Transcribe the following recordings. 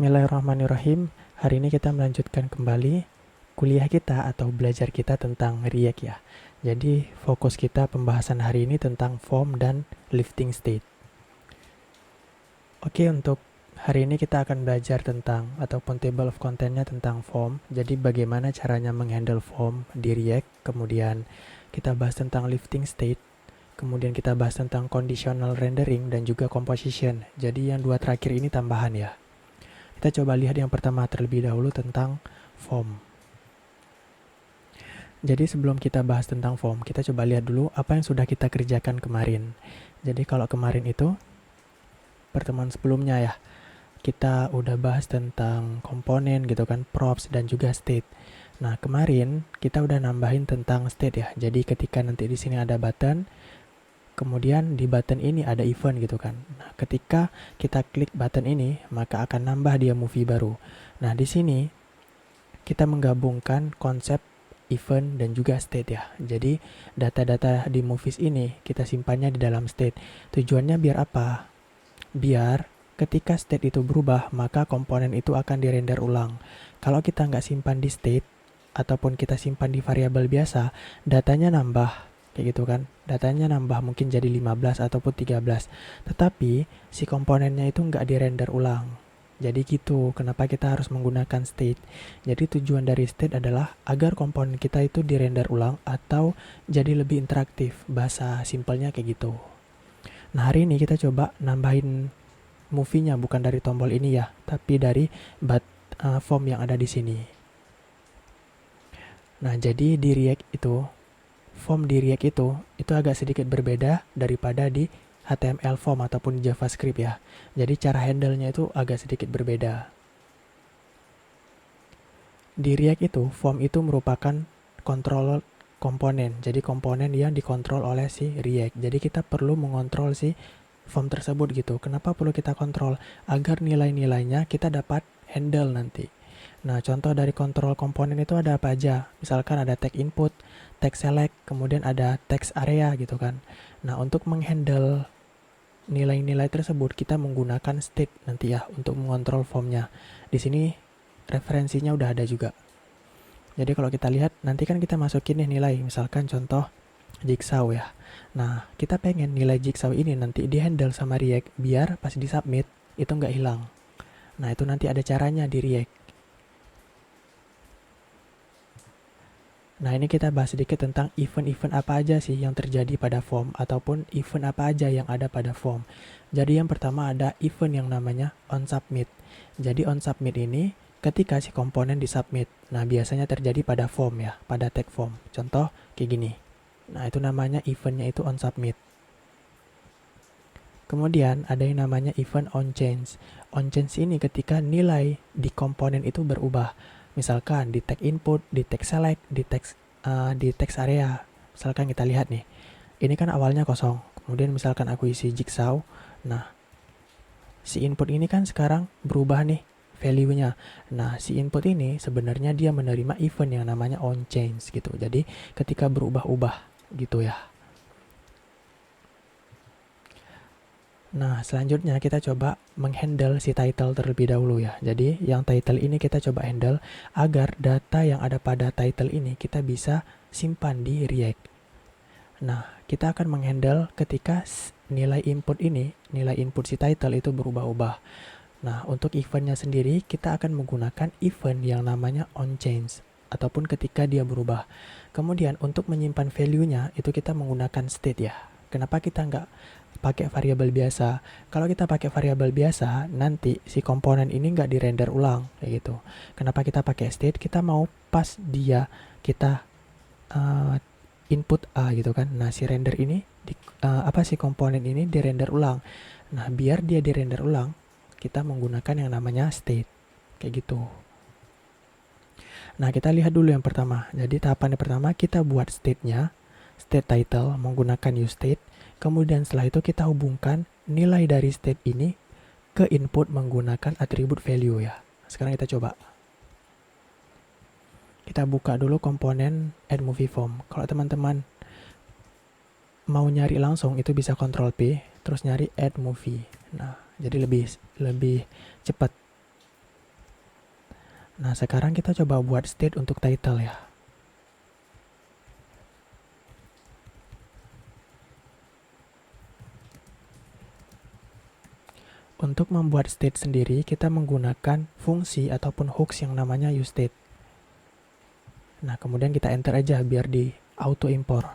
Bismillahirrahmanirrahim. Hari ini kita melanjutkan kembali kuliah kita atau belajar kita tentang React ya. Jadi fokus kita pembahasan hari ini tentang form dan lifting state. Oke, untuk hari ini kita akan belajar tentang ataupun table of content-nya tentang form. Jadi bagaimana caranya menghandle form di React. Kemudian kita bahas tentang lifting state. Kemudian kita bahas tentang conditional rendering dan juga composition. Jadi yang dua terakhir ini tambahan ya. Kita coba lihat yang pertama terlebih dahulu tentang form. Jadi sebelum kita bahas tentang form, kita coba lihat dulu apa yang sudah kita kerjakan kemarin. Jadi kalau kemarin itu, pertemuan sebelumnya ya, kita udah bahas tentang komponen gitu kan, props dan juga state. Nah kemarin kita udah nambahin tentang state ya. Jadi ketika nanti di sini ada button, kemudian di button ini ada event gitu kan. Nah, ketika kita klik button ini, maka akan nambah dia movie baru. Nah, di sini kita menggabungkan konsep event dan juga state ya. Jadi, data-data di movies ini kita simpannya di dalam state. Tujuannya biar apa? Biar ketika state itu berubah, maka komponen itu akan dirender ulang. Kalau kita nggak simpan di state, ataupun kita simpan di variabel biasa, datanya nambah. Kayak gitu kan, datanya nambah mungkin jadi 15 ataupun 13, tetapi si komponennya itu nggak dirender ulang. Jadi gitu, kenapa kita harus menggunakan state. Jadi tujuan dari state adalah agar komponen kita itu dirender ulang atau jadi lebih interaktif. Bahasa simpelnya kayak gitu. Nah hari ini kita coba nambahin movie-nya bukan dari tombol ini ya, tapi dari form yang ada di sini. Nah jadi di React itu, form di React itu agak sedikit berbeda daripada di HTML form ataupun di JavaScript ya. Jadi cara handle-nya itu agak sedikit berbeda. Di React itu, form itu merupakan kontrol komponen. Jadi komponen yang dikontrol oleh si React. Jadi kita perlu mengontrol si form tersebut gitu. Kenapa perlu kita kontrol? Agar nilai-nilainya kita dapat handle nanti. Nah, contoh dari kontrol komponen itu ada apa aja? Misalkan ada tag input, tag select, kemudian ada text area gitu kan. Nah, untuk menghandle nilai-nilai tersebut kita menggunakan state nanti ya untuk mengontrol formnya. Di sini referensinya udah ada juga. Jadi kalau kita lihat nanti kan kita masukin nih nilai, misalkan contoh jigsaw ya. Nah, kita pengen nilai jigsaw ini nanti dihandle sama React biar pas di submit itu nggak hilang. Nah, itu nanti ada caranya di React. Nah, ini kita bahas sedikit tentang event-event apa aja sih yang terjadi pada form ataupun event apa aja yang ada pada form. Jadi yang pertama ada event yang namanya onSubmit. Jadi onSubmit ini ketika si komponen disubmit. Nah, biasanya terjadi pada form ya, pada tag form. Contoh kayak gini. Nah, itu namanya eventnya itu onSubmit. Kemudian ada yang namanya event onChange. OnChange ini ketika nilai di komponen itu berubah. Misalkan di tag input, di tag select, di text area. Misalkan kita lihat nih, ini kan awalnya kosong. Kemudian misalkan aku isi jigsaw. Nah, si input ini kan sekarang berubah nih value-nya. Nah, si input ini sebenarnya dia menerima event yang namanya onChange gitu. Jadi ketika berubah-ubah gitu ya. Nah, selanjutnya kita coba menghandle si title terlebih dahulu ya. Jadi, yang title ini kita coba handle agar data yang ada pada title ini kita bisa simpan di React. Nah, kita akan menghandle ketika nilai input ini, nilai input si title itu berubah-ubah. Nah, untuk eventnya sendiri, kita akan menggunakan event yang namanya onChange ataupun ketika dia berubah. Kemudian, untuk menyimpan value-nya, itu kita menggunakan state ya. Kenapa kita nggak pakai variabel biasa? Kalau kita pakai variabel biasa, nanti si komponen ini nggak dirender ulang kayak gitu. Kenapa kita pakai state? Kita mau pas dia kita input A gitu kan. Nah, si render ini si komponen ini dirender ulang. Nah, biar dia dirender ulang, kita menggunakan yang namanya state kayak gitu. Nah, kita lihat dulu yang pertama. Jadi tahapan yang pertama kita buat state-nya, state title menggunakan useState. Kemudian setelah itu kita hubungkan nilai dari state ini ke input menggunakan atribut value ya. Sekarang kita coba. Kita buka dulu komponen add movie form. Kalau teman-teman mau nyari langsung itu bisa Ctrl P terus nyari add movie. Nah, jadi lebih cepat. Nah, sekarang kita coba buat state untuk title ya. Untuk membuat state sendiri, kita menggunakan fungsi ataupun hooks yang namanya useState. Nah, kemudian kita enter aja biar di auto import.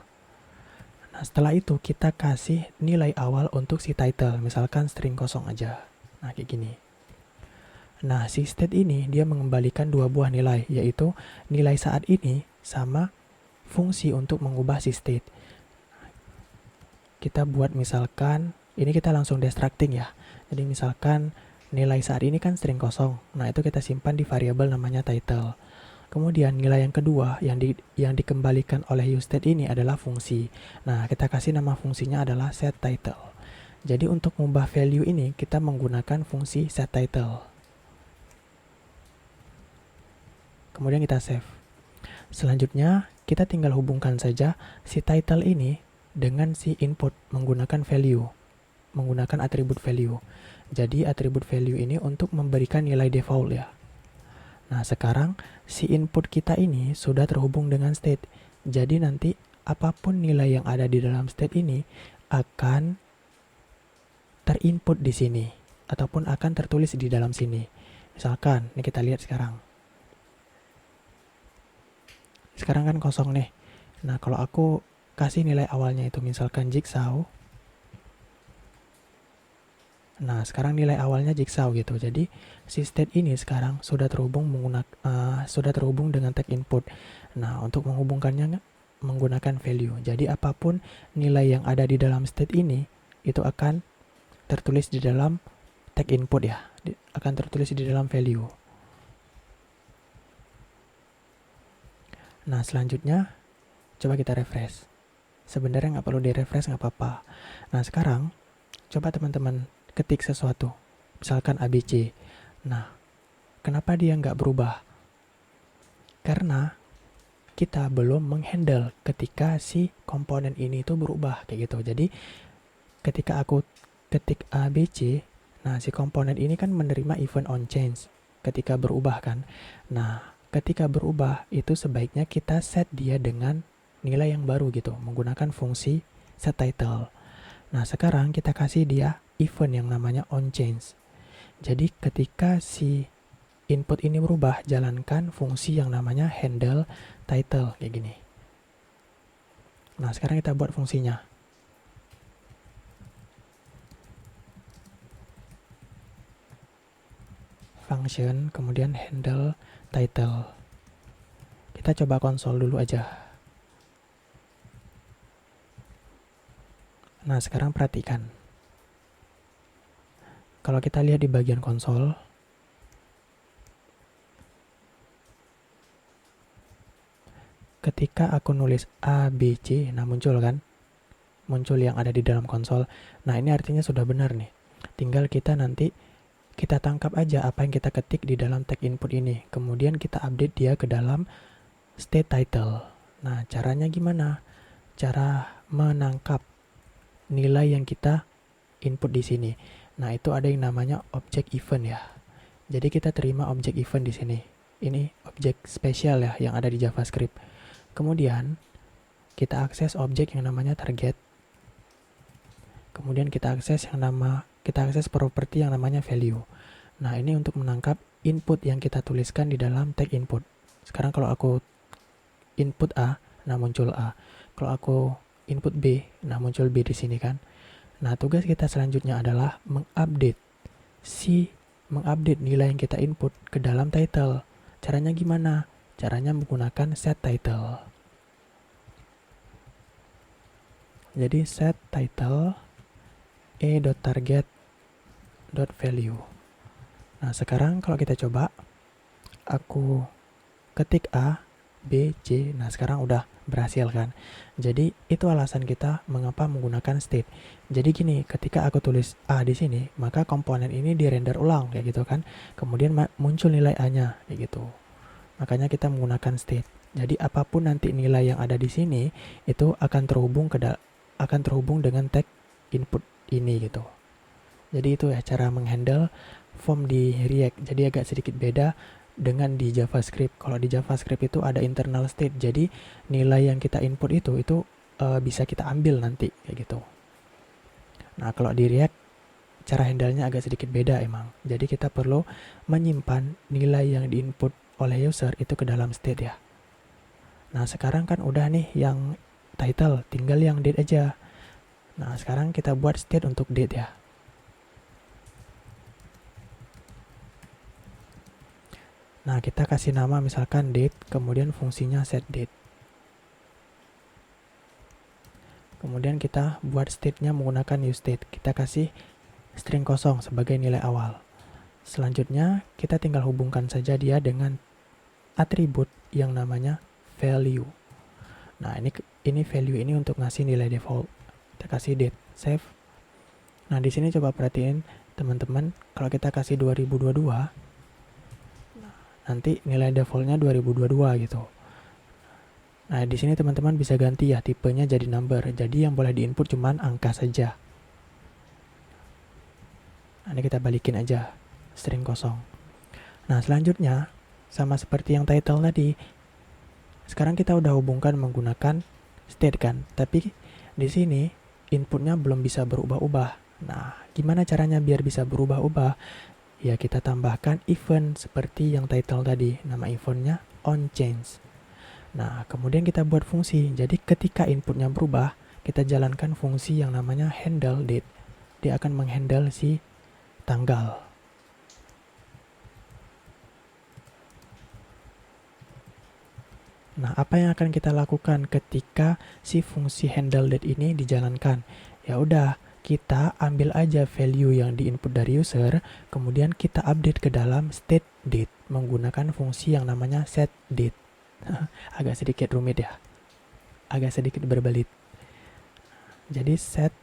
Nah, setelah itu kita kasih nilai awal untuk si title, misalkan string kosong aja. Nah, kayak gini. Nah, si state ini dia mengembalikan dua buah nilai, yaitu nilai saat ini sama fungsi untuk mengubah si state. Kita buat misalkan, ini kita langsung destructing ya. Jadi misalkan nilai saat ini kan string kosong. Nah, itu kita simpan di variabel namanya title. Kemudian nilai yang kedua yang dikembalikan oleh useState ini adalah fungsi. Nah, kita kasih nama fungsinya adalah setTitle. Jadi untuk mengubah value ini kita menggunakan fungsi setTitle. Kemudian kita save. Selanjutnya kita tinggal hubungkan saja si title ini dengan si input menggunakan value, menggunakan atribut value. Jadi atribut value ini untuk memberikan nilai default ya. Nah, sekarang si input kita ini sudah terhubung dengan state. Jadi nanti apapun nilai yang ada di dalam state ini akan terinput di sini ataupun akan tertulis di dalam sini. Misalkan, ini kita lihat sekarang. Sekarang kan kosong nih. Nah, kalau aku kasih nilai awalnya itu misalkan jigsaw. Nah, sekarang nilai awalnya jigsaw gitu. Jadi, si state ini sekarang sudah terhubung dengan tag input. Nah, untuk menghubungkannya menggunakan value. Jadi, apapun nilai yang ada di dalam state ini itu akan tertulis di dalam tag input ya. Akan tertulis di dalam value. Nah, selanjutnya coba kita refresh. Sebenarnya nggak perlu di-refresh, nggak apa-apa. Nah, sekarang coba teman-teman ketik sesuatu, misalkan ABC. Nah, kenapa dia nggak berubah? Karena kita belum menghandle ketika si komponen ini itu berubah kayak gitu. Jadi ketika aku ketik ABC, nah si komponen ini kan menerima event on change ketika berubah kan. Nah, ketika berubah itu sebaiknya kita set dia dengan nilai yang baru gitu, menggunakan fungsi setTitle. Nah, sekarang kita kasih dia event yang namanya onChange. Jadi ketika si input ini berubah, jalankan fungsi yang namanya handle title kayak gini. Nah, sekarang kita buat fungsinya. Function, kemudian handle title. Kita coba konsol dulu aja. Nah, sekarang perhatikan. Kalau kita lihat di bagian konsol, ketika aku nulis A, B, C, nah muncul kan? Muncul yang ada di dalam konsol. Nah, ini artinya sudah benar nih. Tinggal kita nanti, kita tangkap aja apa yang kita ketik di dalam tag input ini. Kemudian kita update dia ke dalam state title. Nah, caranya gimana? Cara menangkap nilai yang kita input di sini. Nah, itu ada yang namanya object event ya. Jadi kita terima object event di sini. Ini objek spesial ya yang ada di JavaScript. Kemudian kita akses objek yang namanya target. Kemudian kita akses properti yang namanya value. Nah, ini untuk menangkap input yang kita tuliskan di dalam tag input. Sekarang kalau aku input A, nah muncul A. Kalau aku input B, nah muncul B di sini kan. Nah, tugas kita selanjutnya adalah mengupdate nilai yang kita input ke dalam title. Caranya gimana? Caranya menggunakan setTitle. Jadi setTitle e.target.value. Nah, sekarang kalau kita coba, aku ketik A, B, C. Nah, sekarang udah berhasil kan. Jadi itu alasan kita mengapa menggunakan state. Jadi gini, ketika aku tulis A di sini, maka komponen ini dirender ulang kayak gitu kan. Kemudian muncul nilai A-nya kayak gitu. Makanya kita menggunakan state. Jadi apapun nanti nilai yang ada di sini itu akan terhubung dengan tag input ini gitu. Jadi itu ya cara menghandle form di React. Jadi agak sedikit beda dengan di JavaScript. Kalau di JavaScript itu ada internal state, jadi nilai yang kita input itu bisa kita ambil nanti kayak gitu. Nah, kalau di React cara handle-nya agak sedikit beda emang. Jadi kita perlu menyimpan nilai yang diinput oleh user itu ke dalam state ya. Nah, sekarang kan udah nih yang title, tinggal yang date aja. Nah, sekarang kita buat state untuk date ya. Nah, kita kasih nama misalkan date, kemudian fungsinya set date. Kemudian kita buat state-nya menggunakan useState. Kita kasih string kosong sebagai nilai awal. Selanjutnya, kita tinggal hubungkan saja dia dengan atribut yang namanya value. Nah, ini value ini untuk ngasih nilai default. Kita kasih date, save. Nah, di sini coba perhatiin teman-teman, kalau kita kasih 2022, nanti nilai defaultnya 2022 gitu. Nah, di sini teman-teman bisa ganti ya tipenya jadi number. Jadi yang boleh diinput cuman angka saja. Nah, ini kita balikin aja string kosong. Nah, selanjutnya sama seperti yang title tadi. Sekarang kita udah hubungkan menggunakan state kan, tapi di sini inputnya belum bisa berubah-ubah. Nah, gimana caranya biar bisa berubah-ubah? Ya, kita tambahkan event seperti yang title tadi. Nama eventnya onChange. Nah, kemudian kita buat fungsi. Jadi ketika inputnya berubah, kita jalankan fungsi yang namanya handle date. Dia akan menghandle si tanggal. Nah, apa yang akan kita lakukan ketika si fungsi handle date ini dijalankan? Ya udah, kita ambil aja value yang diinput dari user, kemudian kita update ke dalam state date menggunakan fungsi yang namanya set date. Agak sedikit rumit ya, agak sedikit berbelit. Jadi set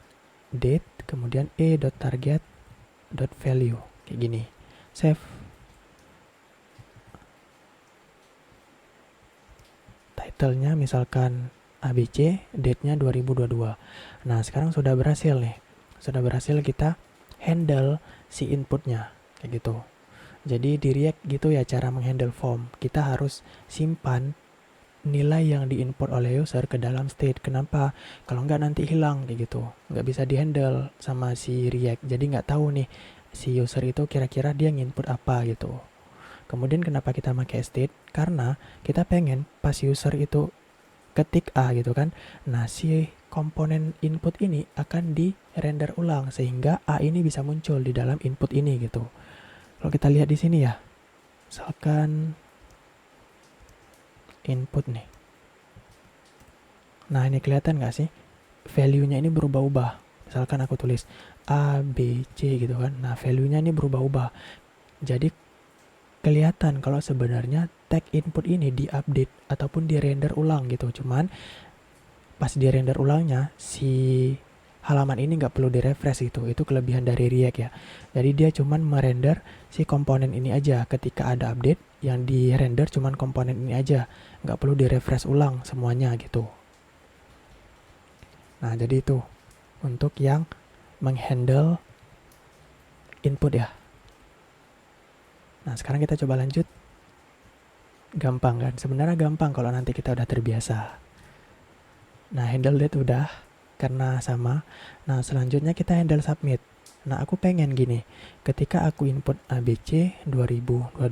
date kemudian e.target.value kayak gini. Save. Title-nya misalkan ABC, date-nya 2022. Nah, sekarang sudah berhasil nih. Sudah berhasil kita handle si inputnya kayak gitu. Jadi di React gitu ya cara menghandle form. Kita harus simpan nilai yang diinput oleh user ke dalam state. Kenapa? Kalau nggak nanti hilang kayak gitu. Nggak bisa dihandle sama si React. Jadi nggak tahu nih si user itu kira-kira dia nginput apa gitu. Kemudian kenapa kita pakai state? Karena kita pengen pas user itu ketik A gitu kan. Nah, si komponen input ini akan di render ulang sehingga A ini bisa muncul di dalam input ini gitu. Kalau kita lihat di sini ya, misalkan input nih. Nah, ini kelihatan nggak sih? Value-nya ini berubah-ubah. Misalkan aku tulis A, B, C gitu kan. Nah, value-nya ini berubah-ubah. Jadi, kelihatan kalau sebenarnya tag input ini diupdate ataupun di render ulang gitu. Cuman, pas di render ulangnya, si halaman ini nggak perlu direfresh gitu. Itu kelebihan dari React ya. Jadi dia cuman merender si komponen ini aja. Ketika ada update, yang di render cuman komponen ini aja. Nggak perlu direfresh ulang semuanya gitu. Nah, jadi itu untuk yang menghandle input ya. Nah, sekarang kita coba lanjut. Gampang kan? Sebenarnya gampang kalau nanti kita udah terbiasa. Nah, handle date udah. Karena sama. Nah, selanjutnya kita handle submit. Nah, aku pengen gini. Ketika aku input ABC 2022,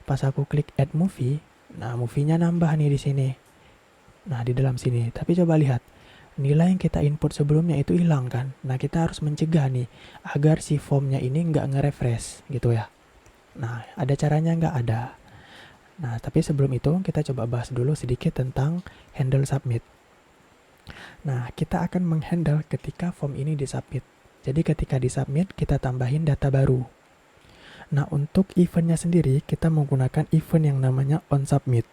pas aku klik add movie, nah movie-nya nambah nih di sini. Nah, di dalam sini. Tapi coba lihat. Nilai yang kita input sebelumnya itu hilang kan. Nah, kita harus mencegah nih agar si formnya ini nggak nge-refresh gitu ya. Nah, ada caranya nggak? Ada. Nah, tapi sebelum itu kita coba bahas dulu sedikit tentang handle submit. Nah, kita akan menghandle ketika form ini disubmit. Jadi ketika disubmit, kita tambahin data baru. Nah, untuk eventnya sendiri, kita menggunakan event yang namanya onSubmit.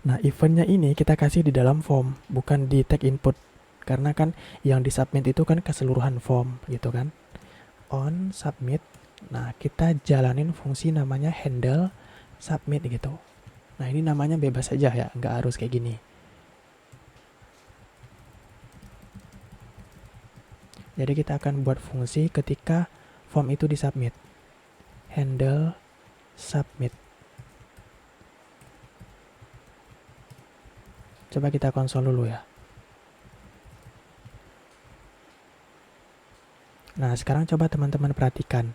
Nah, eventnya ini kita kasih di dalam form, bukan di tag input. Karena kan yang disubmit itu kan keseluruhan form, gitu kan. OnSubmit, nah kita jalanin fungsi namanya handle submit gitu. Nah, ini namanya bebas aja ya, nggak harus kayak gini. Jadi kita akan buat fungsi ketika form itu disubmit. Handle submit. Coba kita konsol dulu ya. Nah, sekarang coba teman-teman perhatikan.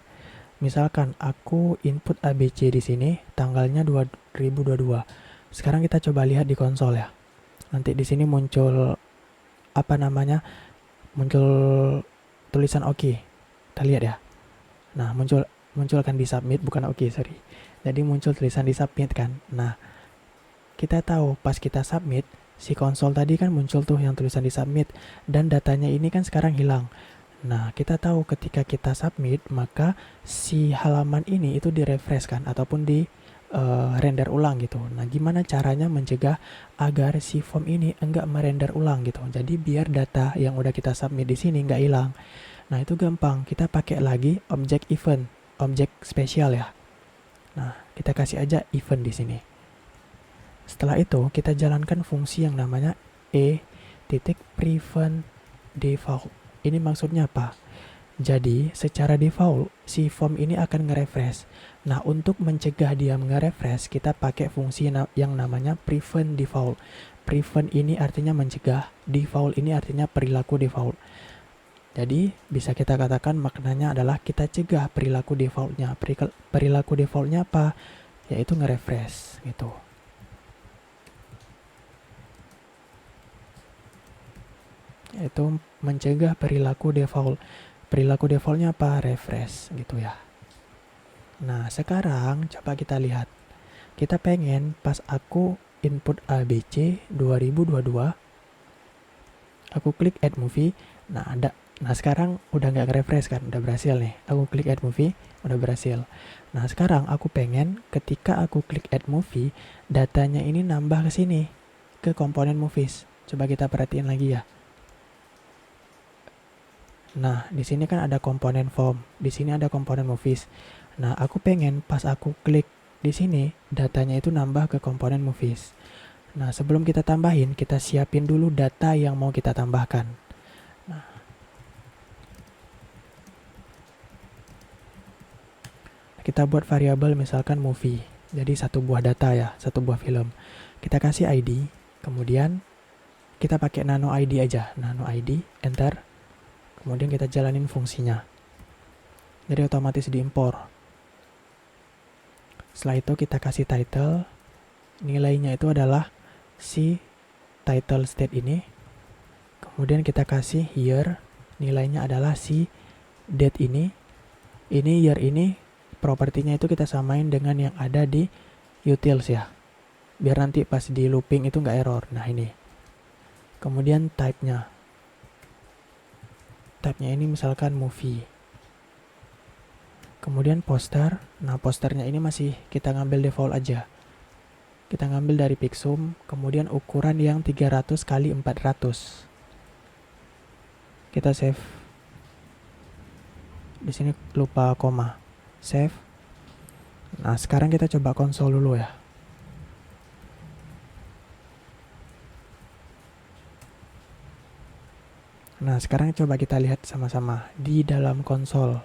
Misalkan aku input ABC di sini, tanggalnya 2022. Sekarang kita coba lihat di konsol ya. Nanti di sini muncul apa namanya? Muncul tulisan OK. Kita lihat ya. Nah, muncul kan di submit, bukan OK, sorry. Jadi muncul tulisan di submit kan. Nah, kita tahu pas kita submit, si konsol tadi kan muncul tuh yang tulisan di submit, dan datanya ini kan sekarang hilang. Nah, kita tahu ketika kita submit, maka si halaman ini itu direfresh kan, ataupun di render ulang gitu. Nah, gimana caranya mencegah agar si form ini enggak merender ulang gitu. Jadi biar data yang udah kita submit di sini enggak hilang. Nah, itu gampang. Kita pakai lagi objek event, objek spesial ya. Nah, kita kasih aja event di sini. Setelah itu, kita jalankan fungsi yang namanya e.prevent default. Ini maksudnya apa? Jadi, secara default, si form ini akan nge-refresh. Nah, untuk mencegah dia nge-refresh, kita pakai fungsi yang namanya prevent default. Prevent ini artinya mencegah, default ini artinya perilaku default. Jadi, bisa kita katakan maknanya adalah kita cegah perilaku defaultnya. Perilaku defaultnya apa? Yaitu nge-refresh, gitu. Yaitu mencegah perilaku default. Perilaku defaultnya apa? Refresh gitu ya. Nah, sekarang coba kita lihat. Kita pengen pas aku input ABC 2022, aku klik add movie. Nah, sekarang udah nggak refresh kan, udah berhasil nih. Aku klik add movie, udah berhasil. Nah, sekarang aku pengen ketika aku klik add movie, datanya ini nambah ke sini, ke komponen movies. Coba kita perhatiin lagi ya. Nah, di sini kan ada komponen form, di sini ada komponen movies. Nah, aku pengen pas aku klik di sini, datanya itu nambah ke komponen movies. Nah, sebelum kita tambahin, kita siapin dulu data yang mau kita tambahkan. Nah, kita buat variabel misalkan movie. Jadi satu buah data ya, satu buah film. Kita kasih ID, kemudian kita pakai nano ID aja. Nano ID, enter. Kemudian kita jalanin fungsinya. Jadi otomatis diimpor. Setelah itu kita kasih title. Nilainya itu adalah si title state ini. Kemudian kita kasih year. Nilainya adalah si date ini. Ini year ini, propertinya itu kita samain dengan yang ada di utils ya. Biar nanti pas di looping itu nggak error. Nah, ini. Kemudian type-nya. Type-nya ini misalkan movie. Kemudian poster. Nah, posternya ini masih kita ngambil default aja. Kita ngambil dari Pixum, kemudian ukuran yang 300 x 400. Kita save. Di sini lupa koma. Save. Nah, sekarang kita coba konsol dulu ya. Nah, sekarang coba kita lihat sama-sama di dalam konsol.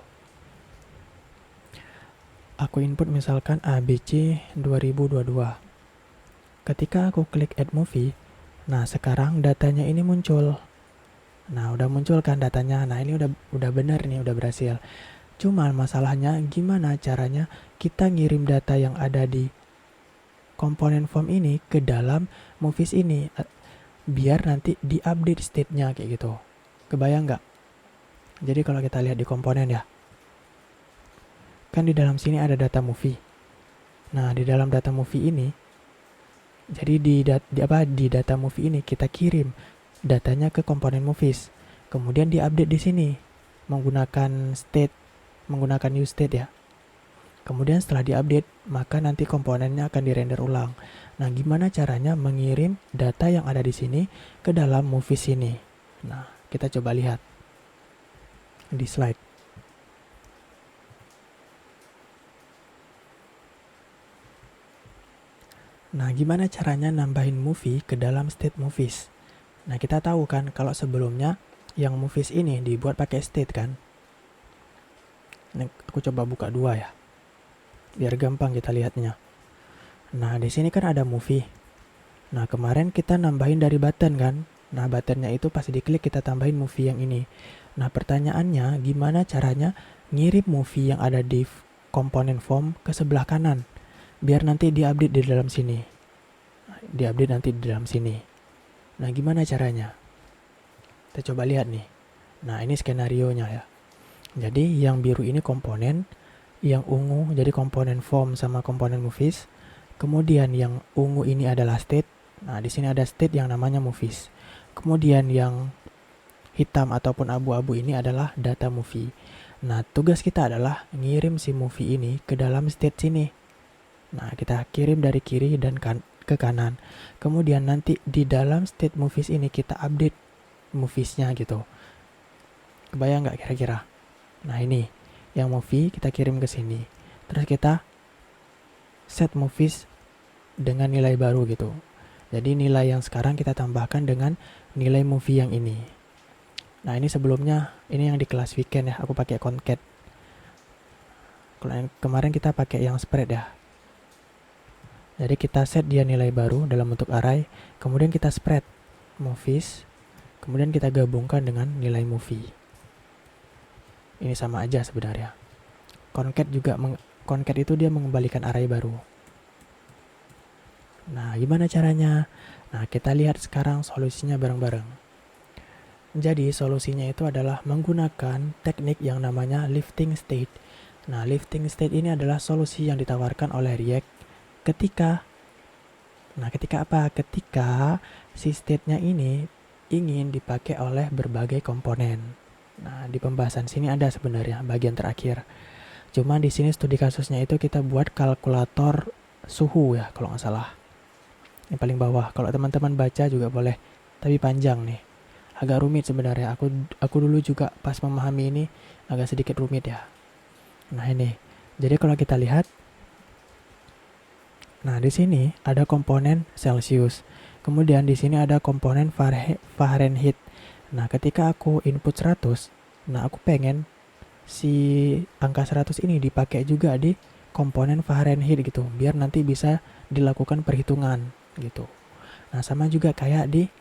Aku input misalkan ABC 2022. Ketika aku klik add movie, nah sekarang datanya ini muncul. Nah, udah muncul kan datanya. Nah, ini udah benar nih, udah berhasil. Cuman masalahnya gimana caranya kita ngirim data yang ada di komponen form ini ke dalam movies ini biar nanti diupdate state-nya kayak gitu. Kebayang nggak? Jadi kalau kita lihat di komponen ya, kan di dalam sini ada data movie. Nah, di dalam data movie ini, jadi di data movie ini kita kirim datanya ke komponen movies. Kemudian diupdate di sini menggunakan new state ya. Kemudian setelah diupdate, maka nanti komponennya akan dirender ulang. Nah, gimana caranya mengirim data yang ada di sini ke dalam movies ini? Nah, kita coba lihat di slide. Nah, gimana caranya nambahin movie ke dalam state movies? Nah, kita tahu kan kalau sebelumnya yang movies ini dibuat pakai state kan. Nah, aku coba buka dua ya, biar gampang kita lihatnya. Nah, di sini kan ada movie. Nah, kemarin kita nambahin dari button kan. Nah, buttonnya itu pas diklik kita tambahin movie yang ini. Nah, pertanyaannya gimana caranya ngirim movie yang ada di komponen form ke sebelah kanan biar nanti diupdate di dalam sini. Diupdate nanti di dalam sini. Nah, gimana caranya? Kita coba lihat nih. Nah, ini skenarionya ya. Jadi yang biru ini komponen, yang ungu jadi komponen form sama komponen movies. Kemudian yang ungu ini adalah state. Nah, di sini ada state yang namanya movies. Kemudian yang hitam ataupun abu-abu ini adalah data movie. Nah, tugas kita adalah ngirim si movie ini ke dalam state sini. Nah, kita kirim dari kiri dan ke kanan. Kemudian nanti di dalam state movies ini kita update moviesnya gitu. Kebayang nggak kira-kira? Nah, ini yang movie kita kirim ke sini. Terus kita set movies dengan nilai baru gitu. Jadi nilai yang sekarang kita tambahkan dengan nilai movie yang ini. Nah, ini sebelumnya, ini yang di kelas weekend ya, aku pakai concat. Kalau yang kemarin kita pakai yang spread ya. Jadi kita set dia nilai baru dalam bentuk array, kemudian kita spread movies, kemudian kita gabungkan dengan nilai movie. Ini sama aja sebenarnya. Concat juga, concat itu dia mengembalikan array baru. Nah, gimana caranya? Nah, kita lihat sekarang solusinya bareng-bareng. Jadi, solusinya itu adalah menggunakan teknik yang namanya lifting state. Nah, lifting state ini adalah solusi yang ditawarkan oleh React ketika apa? Ketika si state-nya ini ingin dipakai oleh berbagai komponen. Nah, di pembahasan sini ada sebenarnya bagian terakhir. Cuma di sini studi kasusnya itu kita buat kalkulator suhu ya, kalau nggak salah. Yang paling bawah. Kalau teman-teman baca juga boleh, tapi panjang nih. Agak rumit sebenarnya. Aku dulu juga pas memahami ini agak sedikit rumit ya. Nah, ini. Jadi kalau kita lihat, nah di sini ada komponen Celsius. Kemudian di sini ada komponen Fahrenheit. Nah, ketika aku input 100, nah aku pengen si angka 100 ini dipakai juga di komponen Fahrenheit gitu, biar nanti bisa dilakukan perhitungan gitu. Nah, sama juga kayak di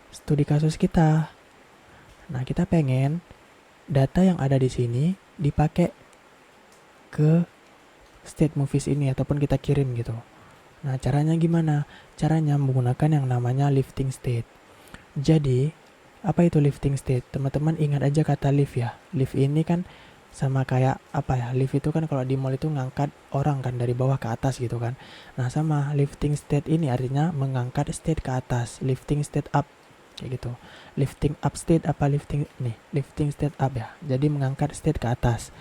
studi kasus kita. Nah, kita pengen data yang ada di sini dipakai ke state movies ini ataupun kita kirim gitu. Nah, caranya gimana? Caranya menggunakan yang namanya lifting state. Jadi, apa itu lifting state? Teman-teman ingat aja kata lift ya. Lift ini kan sama kayak apa ya? Lift itu kan kalau di mall itu ngangkat orang kan dari bawah ke atas gitu kan. Nah, sama lifting state ini artinya mengangkat state ke atas, lifting state up kayak gitu. Lifting up state apa lifting state up ya. Jadi mengangkat state ke atas.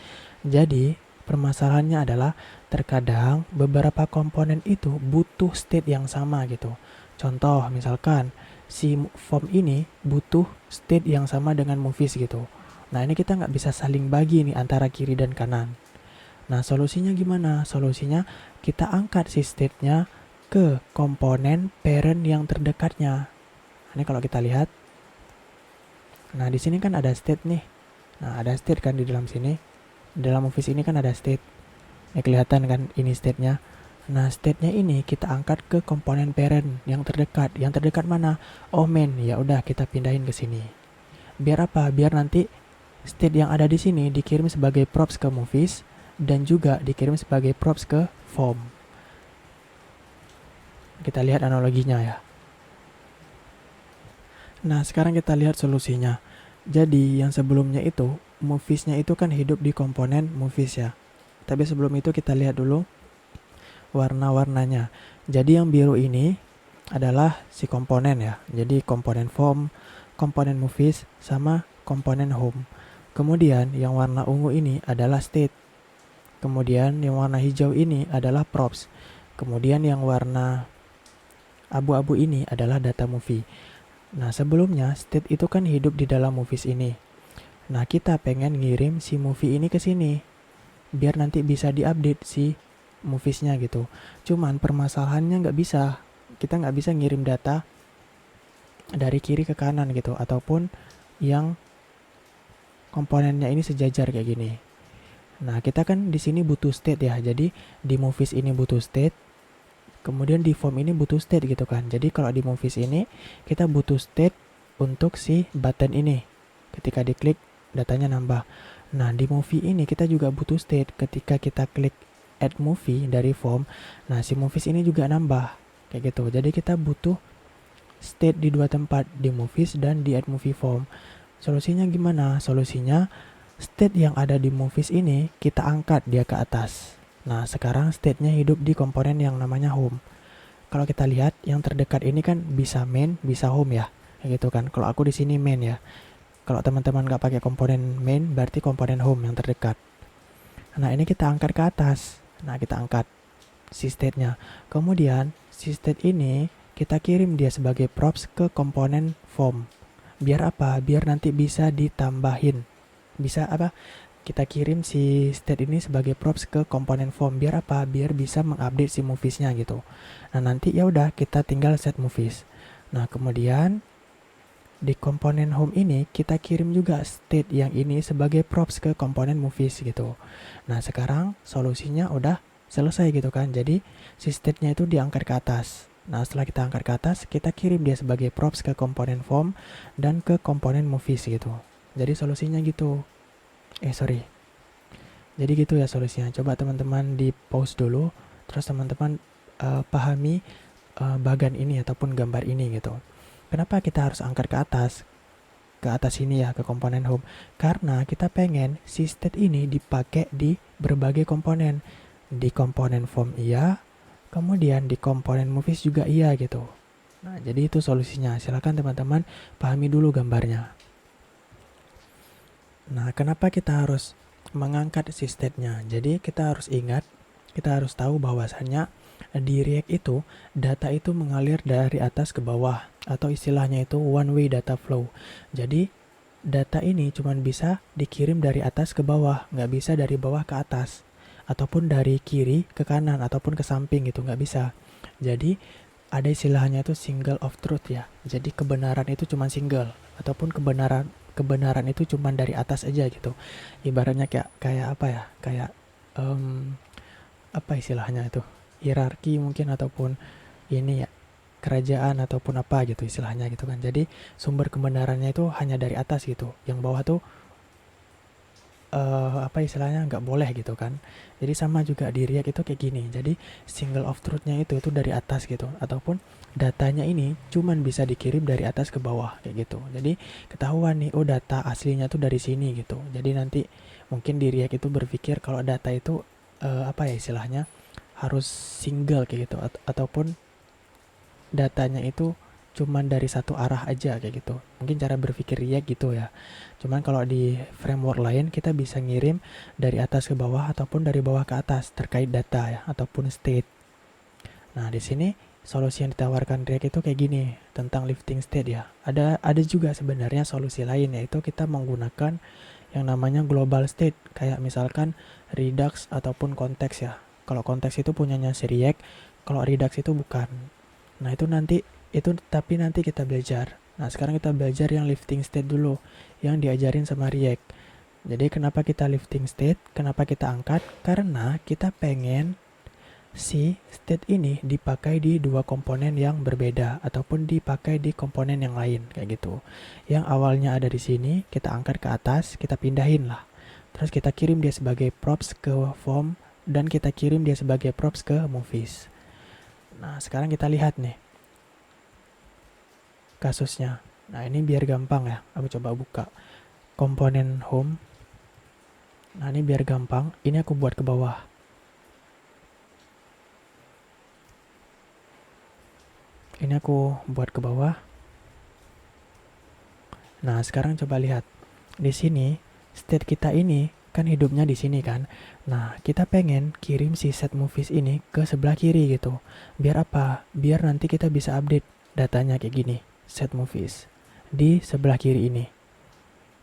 Jadi, permasalahannya adalah terkadang beberapa komponen itu butuh state yang sama gitu. Contoh misalkan si form ini butuh state yang sama dengan movies gitu. Nah, ini kita nggak bisa saling bagi nih antara kiri dan kanan. Nah, solusinya gimana? Solusinya kita angkat si state-nya ke komponen parent yang terdekatnya. Ini kalau kita lihat. Nah, di sini kan ada state nih. Nah, ada state kan di dalam sini. Dalam movies ini kan ada state. Ini kelihatan kan ini state-nya. Nah, state-nya ini kita angkat ke komponen parent yang terdekat. Yang terdekat mana? Oh, main. Ya udah kita pindahin ke sini. Biar apa? Biar nanti state yang ada di sini dikirim sebagai props ke movies dan juga dikirim sebagai props ke form. Kita lihat analoginya ya. Nah, sekarang kita lihat solusinya. Jadi, yang sebelumnya itu, movies-nya itu kan hidup di komponen movies ya. Tapi sebelum itu kita lihat dulu warna-warnanya. Jadi yang biru ini adalah si komponen ya. Jadi komponen form, komponen movies, sama komponen home. Kemudian yang warna ungu ini adalah state. Kemudian yang warna hijau ini adalah props. Kemudian yang warna abu-abu ini adalah data movie. Nah, sebelumnya state itu kan hidup di dalam movies ini. Nah, kita pengen ngirim si movie ini ke sini biar nanti bisa diupdate si moviesnya gitu. Cuman permasalahannya nggak bisa. Kita nggak bisa ngirim data dari kiri ke kanan gitu, ataupun yang komponennya ini sejajar kayak gini. Nah, kita kan di sini butuh state ya. Jadi di movies ini butuh state, Kemudian di form ini butuh state gitu kan. Jadi kalau di movies ini kita butuh state untuk si button ini. Ketika diklik datanya nambah. Nah, di movie ini kita juga butuh state ketika kita klik add movie dari form. Nah, si movies ini juga nambah. Kayak gitu. Jadi kita butuh state di dua tempat, di movies dan di add movie form. Solusinya gimana? Solusinya state yang ada di movies ini kita angkat dia ke atas. Nah, sekarang state-nya hidup di komponen yang namanya home. Kalau kita lihat yang terdekat ini kan bisa main, bisa home ya. Kayak gitu kan. Kalau aku di sini main ya. Kalau teman-teman nggak pakai komponen main, berarti komponen home yang terdekat. Nah, ini kita angkat ke atas. Nah, kita angkat si state-nya. Kemudian, si state ini kita kirim dia sebagai props ke komponen form. Biar apa? Biar nanti bisa ditambahin. Bisa apa? Kita kirim si state ini sebagai props ke komponen form. Biar apa? Biar bisa mengupdate si movies-nya gitu. Nah, nanti ya udah kita tinggal set movies. Nah, kemudian di komponen home ini kita kirim juga state yang ini sebagai props ke komponen movies gitu. Nah, sekarang solusinya udah selesai gitu kan. Jadi si state-nya itu diangkat ke atas. Nah, setelah kita angkat ke atas, kita kirim dia sebagai props ke komponen form dan ke komponen movies gitu. Jadi solusinya gitu. Jadi gitu ya solusinya. Coba teman-teman di pause dulu, terus teman-teman pahami bagan ini ataupun gambar ini gitu. Kenapa kita harus angkat ke atas? Ke atas ini ya, ke komponen home. Karena kita pengen si state ini dipakai di berbagai komponen. Di komponen form iya, kemudian di komponen movies juga iya gitu. Nah, jadi itu solusinya. Silakan teman-teman pahami dulu gambarnya. Nah, kenapa kita harus mengangkat si state-nya? Jadi kita harus ingat, kita harus tahu bahwasannya di React itu data itu mengalir dari atas ke bawah, atau istilahnya itu one way data flow. Jadi data ini cuma bisa dikirim dari atas ke bawah, nggak bisa dari bawah ke atas, ataupun dari kiri ke kanan, ataupun ke samping gitu, nggak bisa. Jadi ada istilahnya itu single of truth ya. Jadi kebenaran itu cuma single, ataupun kebenaran itu cuma dari atas aja gitu. Ibaratnya kayak apa ya? Kayak apa istilahnya itu? Hierarki mungkin, ataupun ini ya, kerajaan ataupun apa gitu istilahnya gitu kan. Jadi sumber kebenarannya itu hanya dari atas gitu. Yang bawah tuh apa istilahnya nggak boleh gitu kan. Jadi sama juga di React itu kayak gini. Jadi single of truth-nya itu dari atas gitu, ataupun datanya ini cuman bisa dikirim dari atas ke bawah kayak gitu. Jadi ketahuan nih, oh data aslinya tuh dari sini gitu. Jadi nanti mungkin di React itu berpikir kalau data itu apa ya istilahnya, harus single kayak gitu, ataupun datanya itu cuman dari satu arah aja kayak gitu. Mungkin cara berpikir React gitu ya. Cuman kalau di framework lain kita bisa ngirim dari atas ke bawah ataupun dari bawah ke atas terkait data ya, ataupun state. Nah, di sini solusi yang ditawarkan React itu kayak gini tentang lifting state ya. Ada juga sebenarnya solusi lain, yaitu kita menggunakan yang namanya global state, kayak misalkan Redux ataupun konteks ya. Kalau konteks itu punyanya si React, kalau Redux itu bukan. Nah, tapi nanti kita belajar. Nah, sekarang kita belajar yang lifting state dulu, yang diajarin sama React. Jadi kenapa kita lifting state, kenapa kita angkat? Karena kita pengen si state ini dipakai di dua komponen yang berbeda, ataupun dipakai di komponen yang lain kayak gitu. Yang awalnya ada di sini, kita angkat ke atas, kita pindahin lah. Terus kita kirim dia sebagai props ke form, dan kita kirim dia sebagai props ke movies. Nah, sekarang kita lihat nih kasusnya. Nah, ini biar gampang ya. Aku coba buka komponen home. Nah, ini biar gampang. Ini aku buat ke bawah. Ini aku buat ke bawah. Nah, sekarang coba lihat. Di sini, state kita ini kan hidupnya di sini kan. Nah, kita pengen kirim si set movies ini ke sebelah kiri gitu. Biar apa? Biar nanti kita bisa update datanya kayak gini. Set movies di sebelah kiri ini.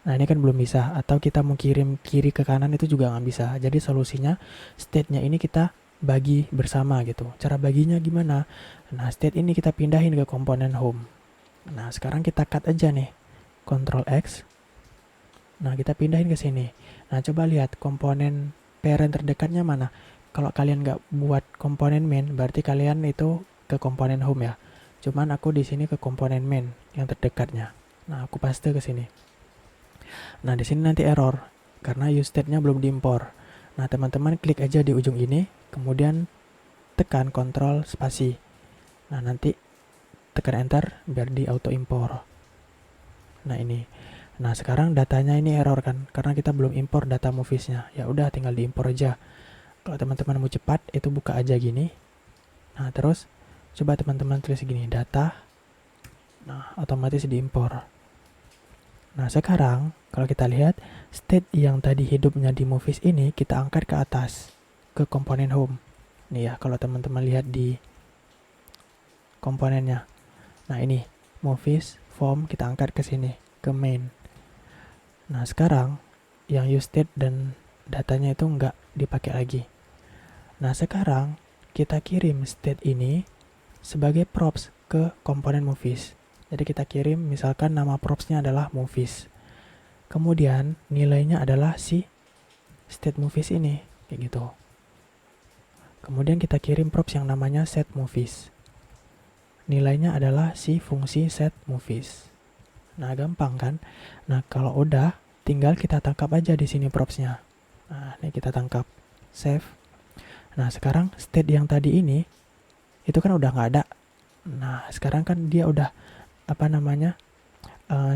Nah, ini kan belum bisa. Atau kita mau kirim kiri ke kanan itu juga nggak bisa. Jadi solusinya state-nya ini kita bagi bersama gitu. Cara baginya gimana? Nah, state ini kita pindahin ke komponen home. Nah, sekarang kita cut aja nih. Ctrl X. Nah, kita pindahin ke sini. Nah, coba lihat komponen parent terdekatnya mana. kalau kalian nggak buat komponen main, berarti kalian itu ke komponen home ya. Cuman aku di sini ke komponen main yang terdekatnya. Nah, aku paste ke sini. Nah, di sini nanti error karena use state-nya belum diimpor. Nah, teman-teman klik aja di ujung ini, kemudian tekan Ctrl spasi. Nah, nanti tekan enter biar di auto impor. Nah, ini. Nah, sekarang datanya ini error kan karena kita belum impor data movies-nya. Ya udah tinggal diimpor aja. Kalau teman-teman mau cepat, itu buka aja gini. Nah, terus coba teman-teman tulis gini, data. Nah, otomatis diimpor. Nah, sekarang kalau kita lihat state yang tadi hidupnya di movies ini kita angkat ke atas ke komponen home. Nih ya, kalau teman-teman lihat di komponennya. Nah, ini movies form kita angkat ke sini ke main. Nah, sekarang yang use state dan datanya itu nggak dipakai lagi. Nah, sekarang kita kirim state ini sebagai props ke komponen movies. Jadi kita kirim misalkan nama propsnya adalah movies. Kemudian nilainya adalah si state movies ini, kayak gitu. Kemudian kita kirim props yang namanya set movies. Nilainya adalah si fungsi set movies. Nah, gampang kan? Nah, kalau udah, tinggal kita tangkap aja di sini propsnya. Nah, ini kita tangkap. Save. Nah, sekarang state yang tadi ini, itu kan udah nggak ada. Nah, sekarang kan dia udah,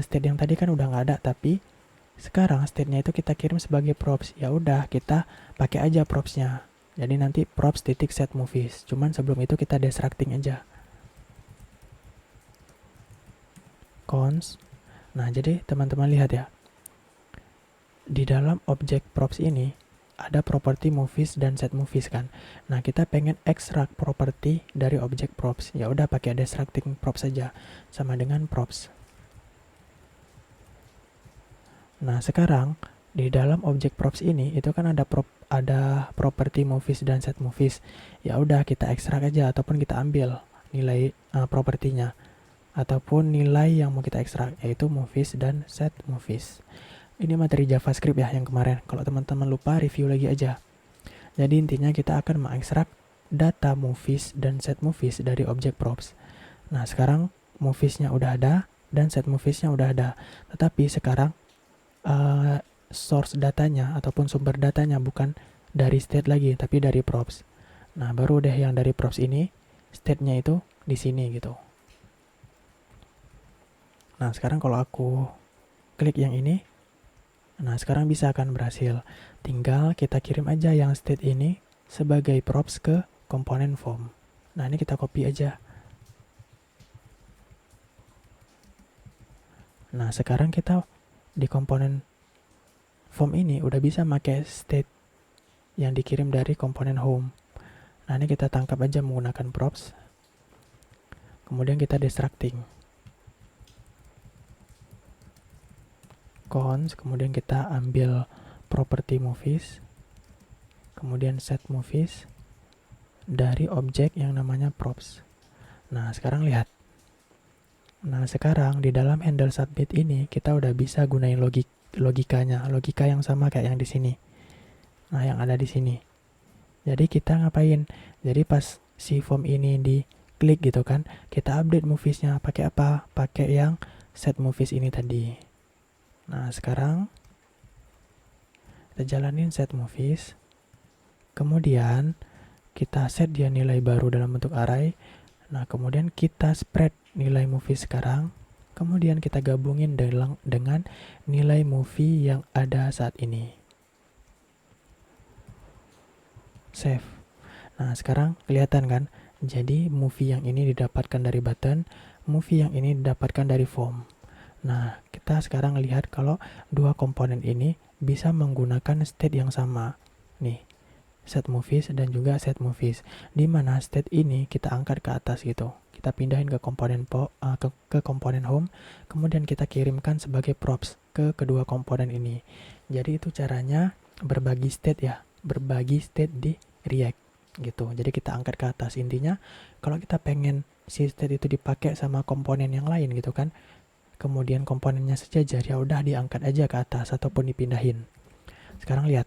state yang tadi kan udah nggak ada, tapi sekarang state-nya itu kita kirim sebagai props. Ya udah, kita pakai aja propsnya. Jadi nanti props titik set movies. Cuman sebelum itu kita destructing aja. Cons. Nah, jadi teman-teman lihat ya. Di dalam objek props ini ada properti movies dan set movies kan. Nah, kita pengen extract properti dari objek props. Ya udah pakai destructing props saja sama dengan props. Nah, sekarang di dalam objek props ini itu kan ada properti movies dan set movies. Ya udah kita ekstrak aja ataupun kita ambil nilai propertinya ataupun nilai yang mau kita ekstrak yaitu movies dan set movies. Ini materi JavaScript ya yang kemarin. Kalau teman-teman lupa review lagi aja. Jadi intinya kita akan mengekstrak data movies dan set movies dari objek props. Nah, sekarang moviesnya udah ada dan set moviesnya udah ada. Tetapi sekarang source datanya ataupun sumber datanya bukan dari state lagi tapi dari props. Nah, baru deh yang dari props ini state-nya itu di sini gitu. Nah, sekarang kalau aku klik yang ini, nah sekarang bisa akan berhasil. Tinggal kita kirim aja yang state ini sebagai props ke komponen form. Nah, ini kita copy aja. Nah, sekarang kita di komponen form ini udah bisa pakai state yang dikirim dari komponen home. Nah, ini kita tangkap aja menggunakan props. Kemudian kita destructing. Cons, kemudian kita ambil property movies. Kemudian set movies dari objek yang namanya props. Nah, sekarang lihat. Nah, sekarang di dalam handle submit ini kita udah bisa gunain logikanya, logika yang sama kayak yang di sini. Nah, yang ada di sini. Jadi kita ngapain? Jadi pas si form ini diklik gitu kan, kita update moviesnya pakai apa? Pakai yang set movies ini tadi. Nah, sekarang kita jalanin set movies. Kemudian kita set dia nilai baru dalam bentuk array. Nah, kemudian kita spread nilai movie sekarang. Kemudian kita gabungin dengan nilai movie yang ada saat ini. Save. Nah, sekarang kelihatan kan? Jadi movie yang ini didapatkan dari button, movie yang ini didapatkan dari form. Nah, kita sekarang lihat kalau dua komponen ini bisa menggunakan state yang sama. Nih, set movies dan juga set movies, di mana state ini kita angkat ke atas gitu, kita pindahin ke komponen ke komponen home, kemudian kita kirimkan sebagai props ke kedua komponen ini. Jadi itu caranya berbagi state ya, berbagi state di React gitu. Jadi kita angkat ke atas. Intinya kalau kita pengen si state itu dipakai sama komponen yang lain gitu kan, kemudian komponennya sejajar, ya udah diangkat aja ke atas ataupun dipindahin. Sekarang lihat.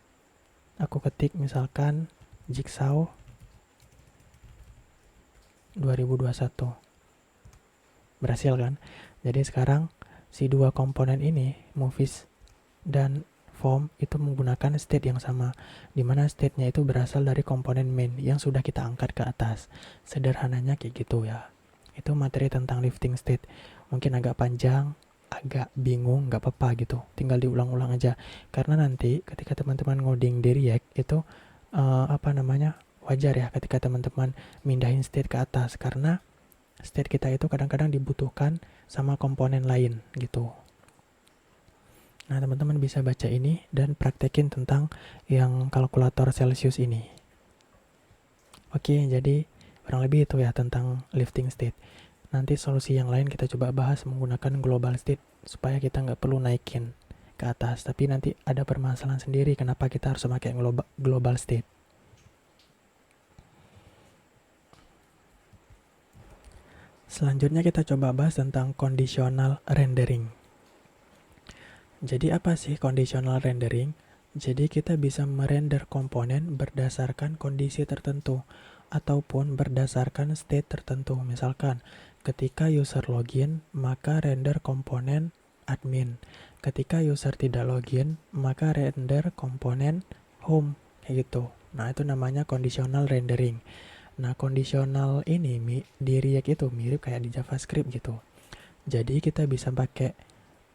Aku ketik misalkan Jigsaw 2021. Berhasil kan? Jadi sekarang si dua komponen ini, movies dan form, itu menggunakan state yang sama, dimana state-nya itu berasal dari komponen main yang sudah kita angkat ke atas. Sederhananya kayak gitu ya. Itu materi tentang lifting state. Mungkin agak panjang, agak bingung, nggak apa-apa gitu. Tinggal diulang-ulang aja. Karena nanti ketika teman-teman ngoding di React itu wajar ya ketika teman-teman mindahin state ke atas, karena state kita itu kadang-kadang dibutuhkan sama komponen lain gitu. Nah, teman-teman bisa baca ini dan praktekin tentang yang kalkulator Celsius ini. Oke, jadi kurang lebih itu ya tentang lifting state. Nanti solusi yang lain kita coba bahas menggunakan global state supaya kita nggak perlu naikin ke atas. Tapi nanti ada permasalahan sendiri kenapa kita harus memakai global state. Selanjutnya kita coba bahas tentang conditional rendering. Jadi apa sih conditional rendering? Jadi kita bisa merender komponen berdasarkan kondisi tertentu ataupun berdasarkan state tertentu. Misalkan ketika user login, maka render komponen admin. Ketika user tidak login, maka render komponen home, kayak gitu. Nah, itu namanya conditional rendering. Nah, conditional ini di React itu mirip kayak di JavaScript gitu. Jadi kita bisa pakai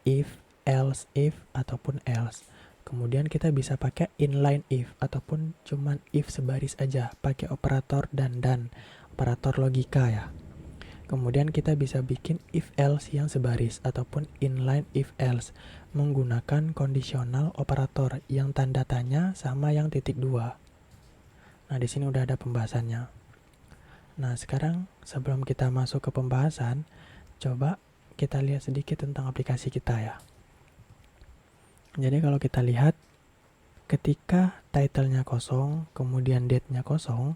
if, else if, ataupun else. Kemudian kita bisa pakai inline if, ataupun cuman if sebaris aja, pakai operator dan operator logika ya. Kemudian kita bisa bikin if else yang sebaris, ataupun inline if else, menggunakan kondisional operator yang tanda tanya sama yang titik 2. Nah, di sini udah ada pembahasannya. Nah, sekarang sebelum kita masuk ke pembahasan, coba kita lihat sedikit tentang aplikasi kita ya. Jadi kalau kita lihat, ketika title-nya kosong, kemudian date-nya kosong,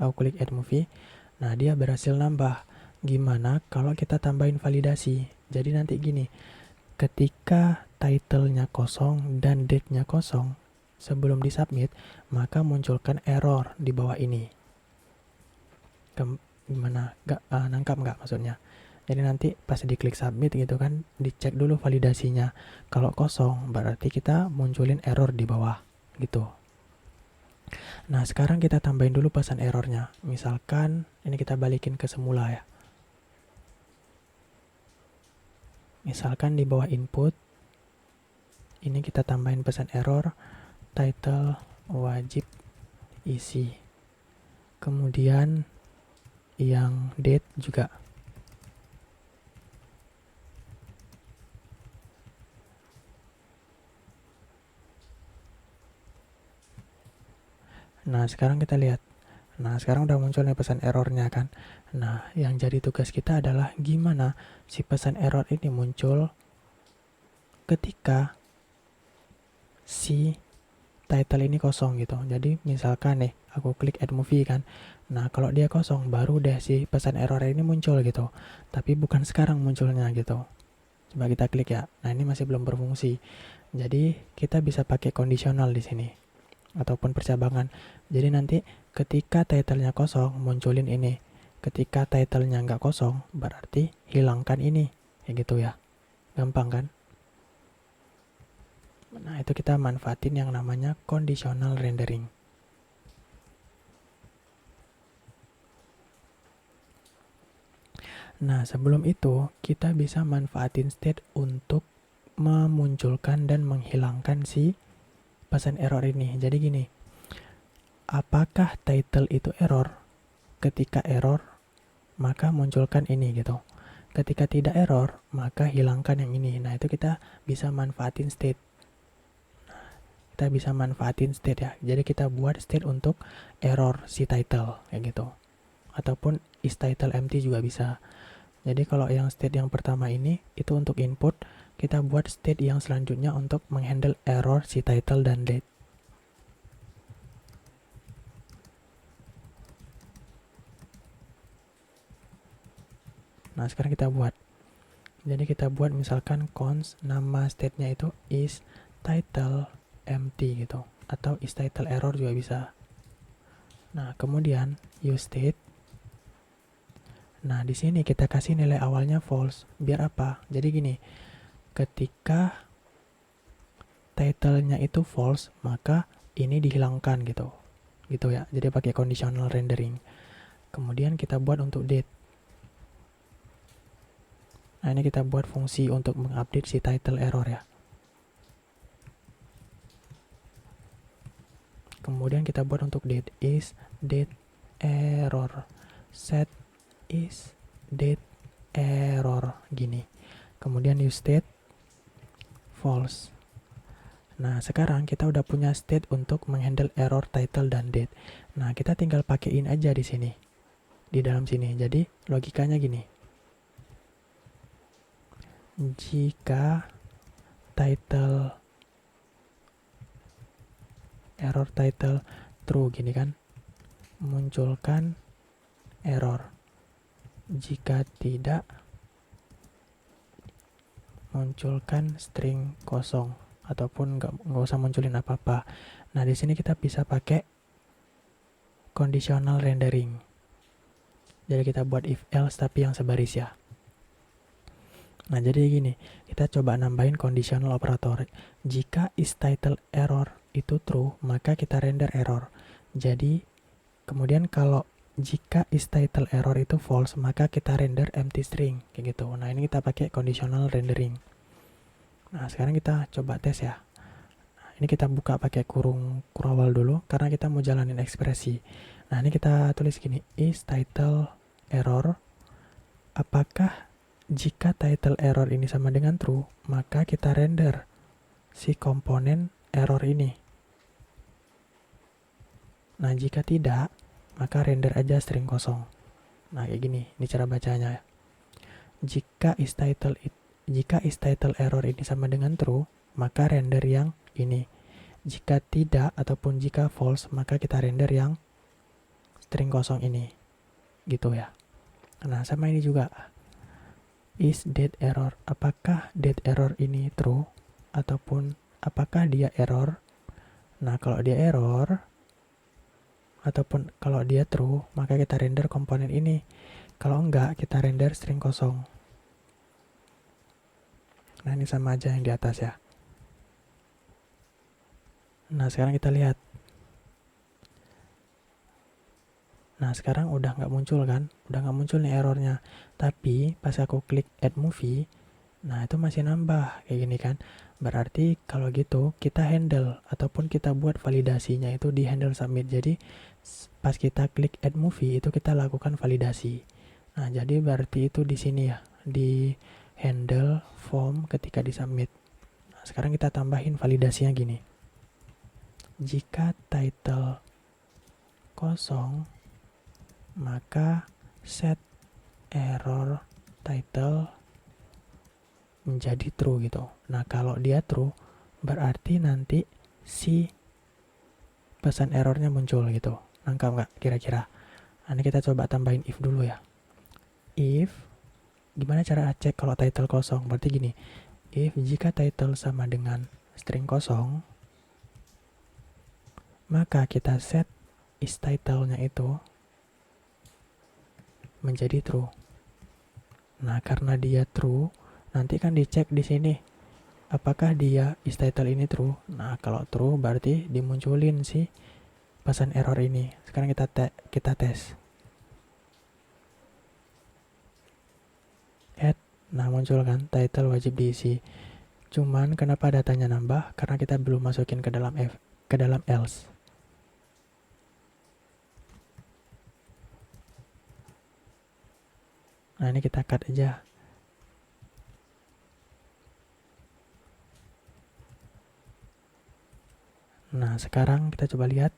aku klik add movie, nah dia berhasil nambah. Gimana kalau kita tambahin validasi? Jadi nanti gini, ketika title-nya kosong dan date-nya kosong, sebelum disubmit, maka munculkan error di bawah ini. Gimana? Nangkap nggak maksudnya? Jadi nanti pas diklik submit gitu kan, dicek dulu validasinya. Kalau kosong, berarti kita munculin error di bawah gitu. Nah, sekarang kita tambahin dulu pesan errornya. Misalkan, ini kita balikin ke semula ya. Misalkan di bawah input, ini kita tambahin pesan error, title wajib isi. Kemudian yang date juga. Nah, sekarang kita lihat. Nah, sekarang udah muncul nih pesan errornya kan. Nah, yang jadi tugas kita adalah gimana si pesan error ini muncul ketika si title ini kosong gitu. Jadi, misalkan nih, aku klik add movie kan. Nah, kalau dia kosong, baru deh si pesan error ini muncul gitu. Tapi bukan sekarang munculnya gitu. Coba kita klik ya. Nah, ini masih belum berfungsi. Jadi, kita bisa pakai kondisional di sini. Ataupun percabangan. Jadi nanti ketika title-nya kosong, munculin ini. Ketika title-nya nggak kosong, berarti hilangkan ini. Kayak gitu ya. Gampang kan? Nah, itu kita manfaatin yang namanya conditional rendering. Nah, sebelum itu, kita bisa manfaatin state untuk memunculkan dan menghilangkan si pesan error ini. Jadi gini, apakah title itu error? Ketika error, maka munculkan ini gitu. Ketika tidak error, maka hilangkan yang ini. Nah, itu kita bisa manfaatin state. Kita bisa manfaatin state ya. Jadi kita buat state untuk error si title kayak gitu. Ataupun is title empty juga bisa. Jadi kalau yang state yang pertama ini itu untuk input, kita buat state yang selanjutnya untuk menghandle error si title dan date. Nah, sekarang kita buat. Jadi kita buat misalkan const nama state-nya itu is title empty gitu, atau is title error juga bisa. Nah, kemudian use state. Nah, di sini kita kasih nilai awalnya false. Biar apa? Jadi gini, ketika title-nya itu false, maka ini dihilangkan gitu. Gitu ya. Jadi pakai conditional rendering. Kemudian kita buat untuk date. Nah, ini kita buat fungsi untuk mengupdate si title error ya. Kemudian kita buat untuk date is date error, set is date error gini. Kemudian use state false. Nah, sekarang kita udah punya state untuk menghandle error title dan date. Nah, kita tinggal pakein aja di sini. Di dalam sini. Jadi, logikanya gini. Jika title error title true gini kan, munculkan error. Jika tidak, munculkan string kosong ataupun nggak usah munculin apa-apa. Nah, di sini kita bisa pakai conditional rendering. Jadi kita buat if else tapi yang sebaris ya. Nah, jadi gini, kita coba nambahin conditional operator. Jika is title error itu true, maka kita render error. Jadi, kemudian kalau jika is title error itu false, maka kita render empty string kayak gitu. Nah, ini kita pakai conditional rendering. Nah, sekarang kita coba tes ya. Nah, ini kita buka pakai kurung awal dulu karena kita mau jalanin ekspresi. Nah, ini kita tulis gini, is title error. Apakah jika title error ini sama dengan true, maka kita render si komponen error ini. Nah, jika tidak, maka render aja string kosong. Nah, kayak gini, ini cara bacanya ya. Jika is title error ini sama dengan true, maka render yang ini. Jika tidak ataupun jika false, maka kita render yang string kosong ini. Gitu ya. Nah, sama ini juga. Is date error. Apakah date error ini true ataupun apakah dia error? Nah, kalau dia error ataupun kalau dia true, maka kita render komponen ini. Kalau enggak, kita render string kosong. Nah, ini sama aja yang di atas ya. Nah, sekarang kita lihat. Nah, sekarang udah nggak muncul kan? Udah nggak muncul nih errornya. Tapi pas aku klik add movie, nah itu masih nambah kayak gini kan. Berarti kalau gitu kita handle ataupun kita buat validasinya itu di handle submit. Jadi pas kita klik add movie itu kita lakukan validasi. Nah, jadi berarti itu di sini ya, di handle form ketika di submit. Nah, sekarang kita tambahin validasinya gini. Jika title kosong, maka set error title menjadi true gitu. Nah, kalau dia true, berarti nanti si pesan errornya muncul gitu. Nangkap nggak kira-kira? Nah, ini kita coba tambahin if dulu ya. If, gimana cara cek kalau title kosong? Berarti gini, if jika title sama dengan string kosong, maka kita set is title-nya itu menjadi true. Nah, karena dia true, nanti kan dicek di sini apakah dia is title ini true. Nah, kalau true berarti dimunculin si pesan error ini. Sekarang kita tes. Add, nah muncul kan title wajib diisi. Cuman kenapa datanya nambah? Karena kita belum masukin ke dalam else. Nah, ini kita cut aja. Nah, sekarang kita coba lihat.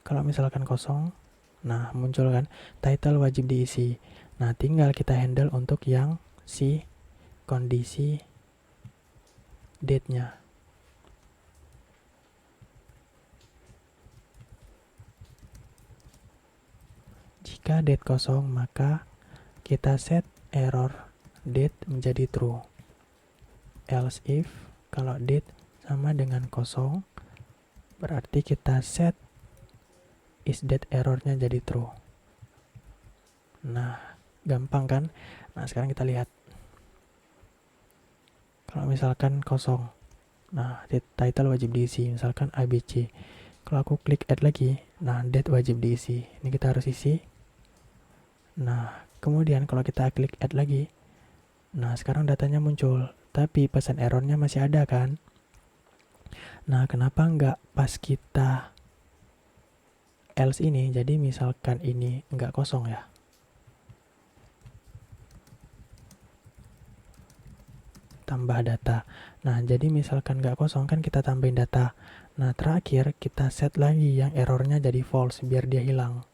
Kalau misalkan kosong, nah muncul kan title wajib diisi. Nah, tinggal kita handle untuk yang si kondisi date-nya. Jika date kosong, maka kita set error date menjadi true. Else if, kalau date sama dengan kosong, berarti kita set is that errornya jadi true. Nah, gampang kan? Nah, sekarang kita lihat. Kalau misalkan kosong, nah title wajib diisi, misalkan ABC. Kalau aku klik add lagi, nah date wajib diisi. Ini kita harus isi. Nah, kemudian kalau kita klik add lagi, nah sekarang datanya muncul, tapi pesan errornya masih ada kan? Nah, kenapa nggak pas kita else ini, jadi misalkan ini nggak kosong ya? Tambah data. Nah, jadi misalkan nggak kosong kan kita tambahin data. Nah, terakhir kita set lagi yang errornya jadi false biar dia hilang.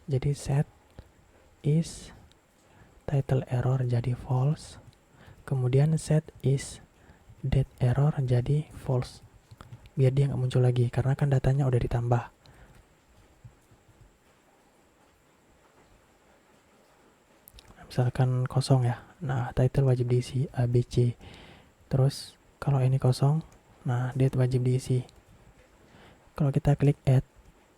Jadi set is title error jadi false. Kemudian set is date error jadi false. Biar dia nggak muncul lagi karena kan datanya udah ditambah. Misalkan kosong ya. Nah, title wajib diisi ABC. Terus kalau ini kosong, nah date wajib diisi. Kalau kita klik add,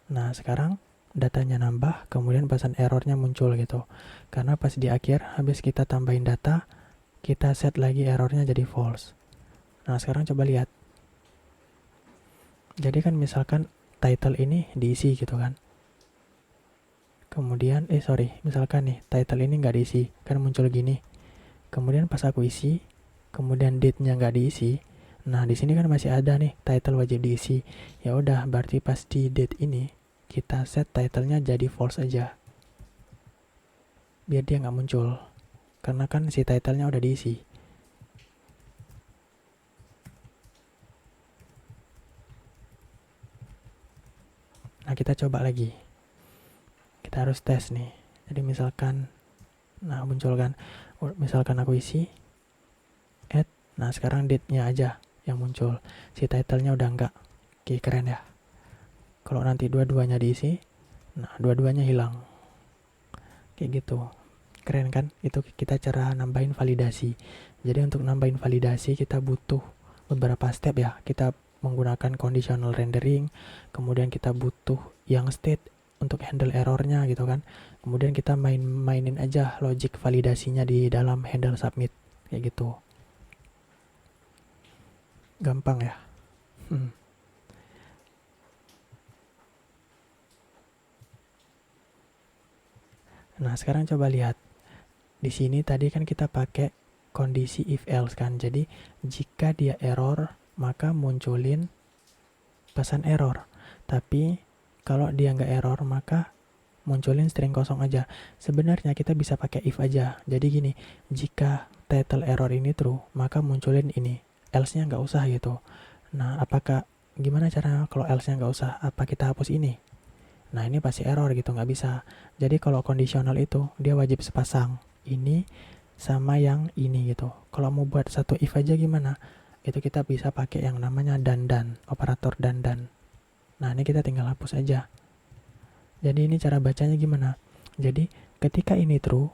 nah sekarang datanya nambah, kemudian pesan errornya muncul gitu. Karena pas di akhir, habis kita tambahin data, kita set lagi errornya jadi false. Nah sekarang coba lihat. Jadi kan misalkan title ini diisi gitu kan. Kemudian, misalkan nih title ini nggak diisi, kan muncul gini. Kemudian pas aku isi, kemudian date-nya nggak diisi. Nah, di sini kan masih ada nih title wajib diisi. Ya udah, berarti pas di date ini kita set title-nya jadi false aja. Biar dia nggak muncul. Karena kan si title-nya udah diisi. Nah, kita coba lagi. Kita harus tes nih. Jadi misalkan, nah muncul kan. Misalkan aku isi add, nah sekarang date-nya aja yang muncul, si title-nya udah enggak. Oke, keren ya. Kalau nanti dua-duanya diisi, nah dua-duanya hilang. Kayak gitu. Keren kan? Itu kita cara nambahin validasi. Jadi untuk nambahin validasi kita butuh beberapa step ya. Kita menggunakan conditional rendering, kemudian kita butuh yang state untuk handle errornya gitu kan. Kemudian kita mainin aja logic validasinya di dalam handle submit kayak gitu. Gampang ya. Nah, sekarang coba lihat. Di sini tadi kan kita pakai kondisi if else kan. Jadi, jika dia error, maka munculin pesan error. Tapi, kalau dia nggak error, maka munculin string kosong aja. Sebenarnya kita bisa pakai if aja. Jadi gini, jika title error ini true, maka munculin ini. Else-nya nggak usah gitu. Nah, gimana cara kalau else-nya nggak usah? Apa kita hapus ini? Nah, ini pasti error gitu, nggak bisa. Jadi kalau kondisional itu, dia wajib sepasang. Ini sama yang ini gitu. Kalau mau buat satu if aja gimana? Itu kita bisa pakai yang namanya dandan, operator dandan. Nah, ini kita tinggal hapus aja. Jadi ini cara bacanya gimana? Jadi ketika ini true,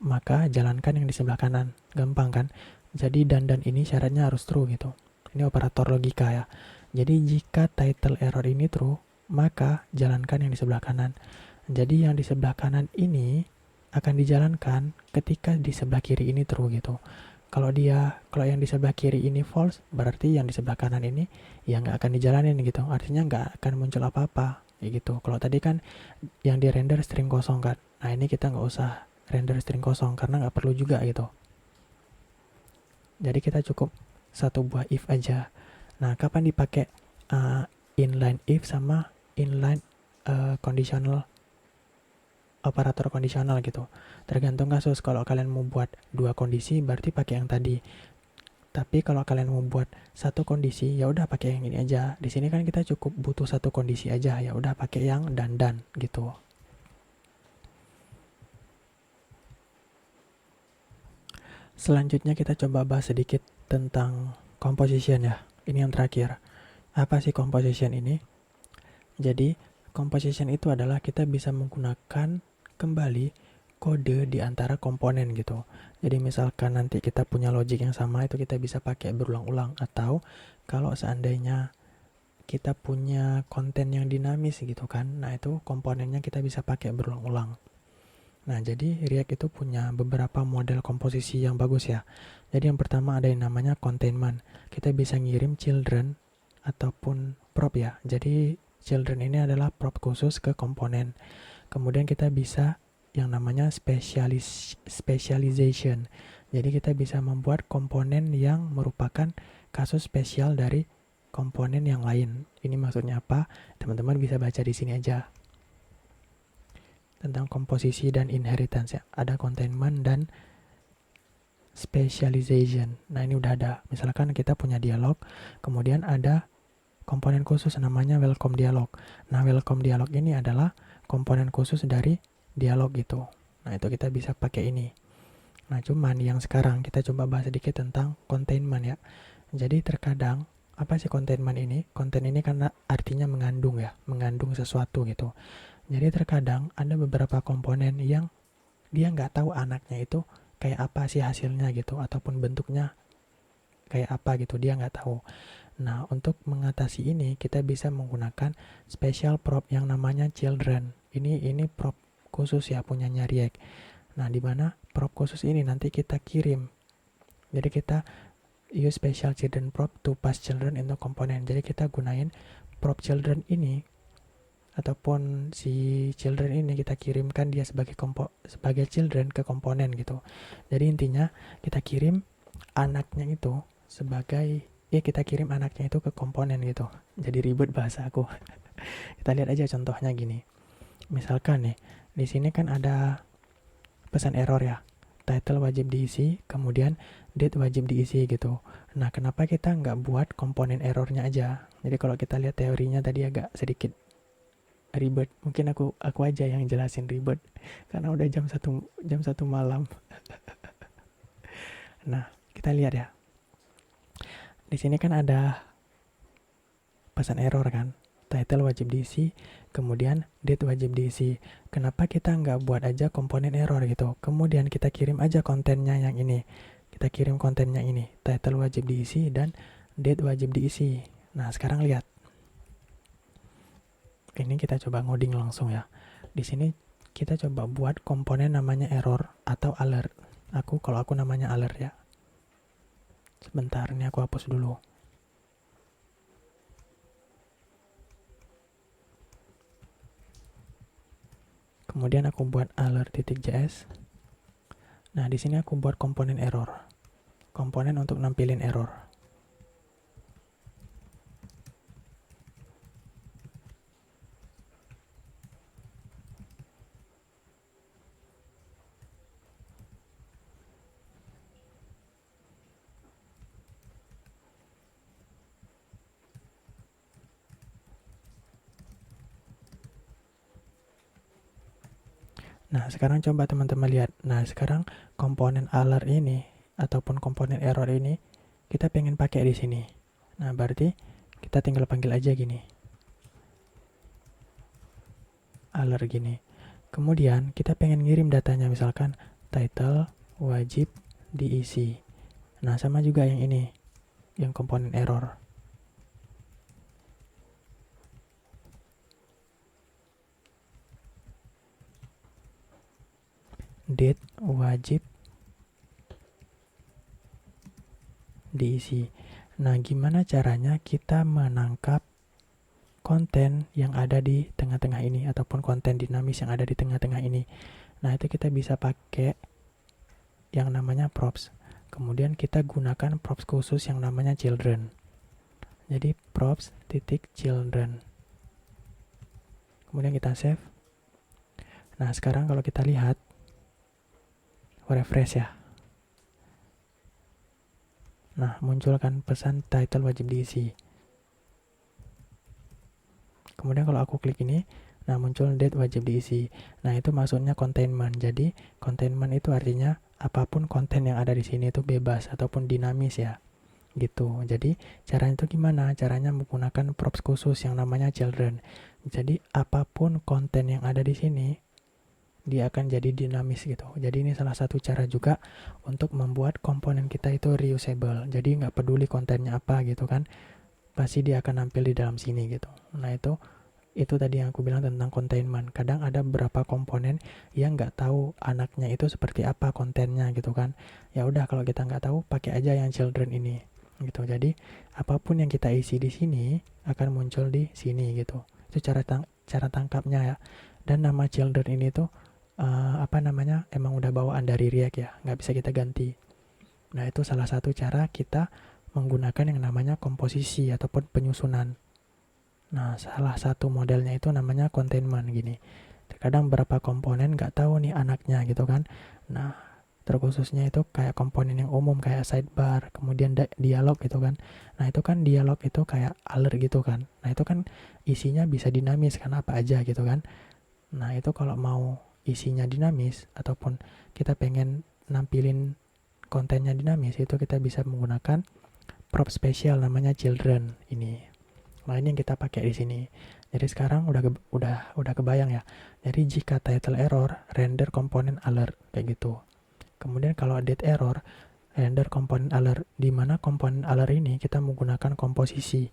maka jalankan yang di sebelah kanan. Gampang kan? Jadi dandan ini syaratnya harus true gitu. Ini operator logika ya. Jadi jika title error ini true, maka jalankan yang di sebelah kanan. Jadi yang di sebelah kanan ini akan dijalankan ketika di sebelah kiri ini true gitu. Kalau yang di sebelah kiri ini false, berarti yang di sebelah kanan ini ya nggak akan dijalanin gitu. Artinya nggak akan muncul apa-apa kayak gitu. Kalau tadi kan yang di render string kosong kan. Nah ini kita nggak usah render string kosong karena nggak perlu juga gitu. Jadi kita cukup satu buah if aja. Nah kapan dipakai inline if sama inline conditional, operator kondisional gitu. Tergantung kasus. Kalau kalian mau buat dua kondisi berarti pakai yang tadi. Tapi kalau kalian mau buat satu kondisi, ya udah pakai yang ini aja. Di sini kan kita cukup butuh satu kondisi aja, ya udah pakai yang dandan gitu. Selanjutnya kita coba bahas sedikit tentang composition ya. Ini yang terakhir. Apa sih composition ini? Jadi, composition itu adalah kita bisa menggunakan kembali kode di antara komponen gitu. Jadi misalkan nanti kita punya logic yang sama, itu kita bisa pakai berulang-ulang. Atau kalau seandainya kita punya konten yang dinamis gitu kan. Nah, itu komponennya kita bisa pakai berulang-ulang. Nah, jadi React itu punya beberapa model komposisi yang bagus ya. Jadi yang pertama ada yang namanya containment. Kita bisa ngirim children ataupun prop ya. Jadi children ini adalah prop khusus ke komponen. Kemudian kita bisa yang namanya specialization. Jadi kita bisa membuat komponen yang merupakan kasus spesial dari komponen yang lain. Ini maksudnya apa? Teman-teman bisa baca di sini aja. Tentang komposisi dan inheritance ya. Ada containment dan specialization. Nah, ini udah ada. Misalkan kita punya dialog, kemudian ada komponen khusus namanya welcome dialog. Nah, welcome dialog ini adalah komponen khusus dari dialog gitu. Nah, itu kita bisa pakai ini. Nah, cuman yang sekarang kita coba bahas sedikit tentang containment ya. Jadi terkadang, apa sih containment ini? Konten ini karena artinya mengandung ya, mengandung sesuatu gitu. Jadi terkadang ada beberapa komponen yang dia nggak tahu anaknya itu kayak apa sih hasilnya gitu, ataupun bentuknya kayak apa gitu, dia nggak tahu. Nah, untuk mengatasi ini, kita bisa menggunakan special prop yang namanya children. Ini prop khusus ya, punyanya React. Nah, di mana prop khusus ini nanti kita kirim. Jadi kita use special children prop to pass children into komponen. Jadi kita gunain prop children ini ataupun si children ini kita kirimkan dia sebagai children ke komponen gitu. Jadi intinya kita kirim anaknya itu sebagai kita kirim anaknya itu ke komponen gitu. Jadi ribet bahasa aku. Kita lihat aja contohnya gini. Misalkan nih, di sini kan ada pesan error ya, title wajib diisi, kemudian date wajib diisi gitu. Nah, kenapa kita nggak buat komponen errornya aja? Jadi kalau kita lihat teorinya tadi agak sedikit ribet. Mungkin aku aja yang jelasin ribet karena udah jam 1 malam. Nah, kita lihat ya. Di sini kan ada pesan error kan, title wajib diisi, kemudian date wajib diisi. Kenapa kita nggak buat aja komponen error gitu? Kemudian kita kirim aja kontennya yang ini. Kita kirim kontennya ini, title wajib diisi dan date wajib diisi. Nah, sekarang lihat. Ini kita coba ngoding langsung ya. Di sini kita coba buat komponen namanya error atau alert. Kalau aku namanya alert ya. Sebentar, ini aku hapus dulu. Kemudian aku buat alert.js. Nah, di sini aku buat komponen error. Komponen untuk nampilin error. Nah, sekarang coba teman-teman lihat. Nah, sekarang komponen alert ini ataupun komponen error ini kita pengen pakai di sini. Nah, berarti kita tinggal panggil aja gini. Alert gini. Kemudian kita pengen ngirim datanya, misalkan title wajib diisi. Nah, sama juga yang ini, yang komponen error. Date wajib diisi. Nah, gimana caranya kita menangkap konten yang ada di tengah-tengah ini ataupun konten dinamis yang ada di tengah-tengah ini? Nah, itu kita bisa pakai yang namanya props. Kemudian kita gunakan props khusus yang namanya children. Jadi props titik children. Kemudian kita save. Nah, sekarang kalau kita lihat, refresh ya. Nah, munculkan pesan title wajib diisi. Kemudian kalau aku klik ini, nah muncul date wajib diisi. Nah, itu maksudnya containment. Jadi, containment itu artinya apapun konten yang ada di sini itu bebas ataupun dinamis ya. Gitu. Jadi, caranya itu gimana? Caranya menggunakan props khusus yang namanya children. Jadi, apapun konten yang ada di sini dia akan jadi dinamis gitu. Jadi ini salah satu cara juga untuk membuat komponen kita itu reusable. Jadi nggak peduli kontennya apa gitu kan. pasti dia akan nampil di dalam sini gitu. Nah itu tadi yang aku bilang tentang containment. Kadang ada beberapa komponen yang nggak tahu anaknya itu seperti apa kontennya gitu kan. Ya udah, kalau kita nggak tahu, pakai aja yang children ini gitu. Jadi apapun yang kita isi di sini akan muncul di sini gitu. Itu cara tangkapnya ya. Dan nama children ini tuh emang udah bawaan dari React ya, nggak bisa kita ganti. Nah itu salah satu cara kita menggunakan yang namanya komposisi ataupun penyusunan. Nah, salah satu modelnya itu namanya containment gini. Terkadang beberapa komponen nggak tahu nih anaknya gitu kan. Nah, terkhususnya itu kayak komponen yang umum kayak sidebar, kemudian dialog gitu kan. Nah, itu kan dialog itu kayak alert gitu kan. Nah, itu kan isinya bisa dinamis kan, apa aja gitu kan. Nah, itu kalau mau isinya dinamis ataupun kita pengen nampilin kontennya dinamis, itu kita bisa menggunakan prop spesial namanya children ini. Nah, ini yang kita pakai di sini. Jadi sekarang udah kebayang ya. Jadi jika title error, render komponen alert kayak gitu. Kemudian kalau date error, render komponen alert, di mana komponen alert ini kita menggunakan komposisi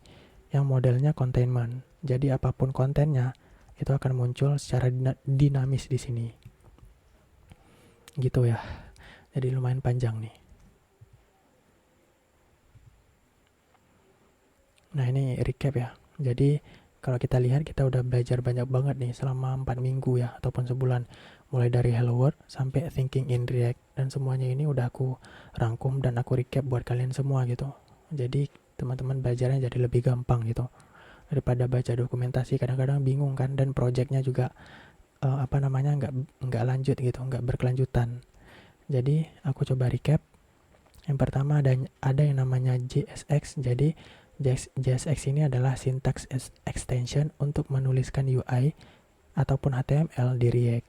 yang modelnya containment. Jadi apapun kontennya itu akan muncul secara dinamis di sini. Gitu ya. Jadi lumayan panjang nih. Nah, ini recap ya. Jadi kalau kita lihat, kita udah belajar banyak banget nih selama 4 minggu ya, ataupun sebulan. Mulai dari Hello World sampai Thinking in React. Dan semuanya ini udah aku rangkum dan aku recap buat kalian semua gitu. Jadi teman-teman belajarnya jadi lebih gampang gitu. Daripada baca dokumentasi kadang-kadang bingung kan, dan projectnya juga nggak lanjut gitu, nggak berkelanjutan. Jadi aku coba recap. Yang pertama ada yang namanya JSX. Jadi JSX ini adalah syntax extension untuk menuliskan UI ataupun HTML di React.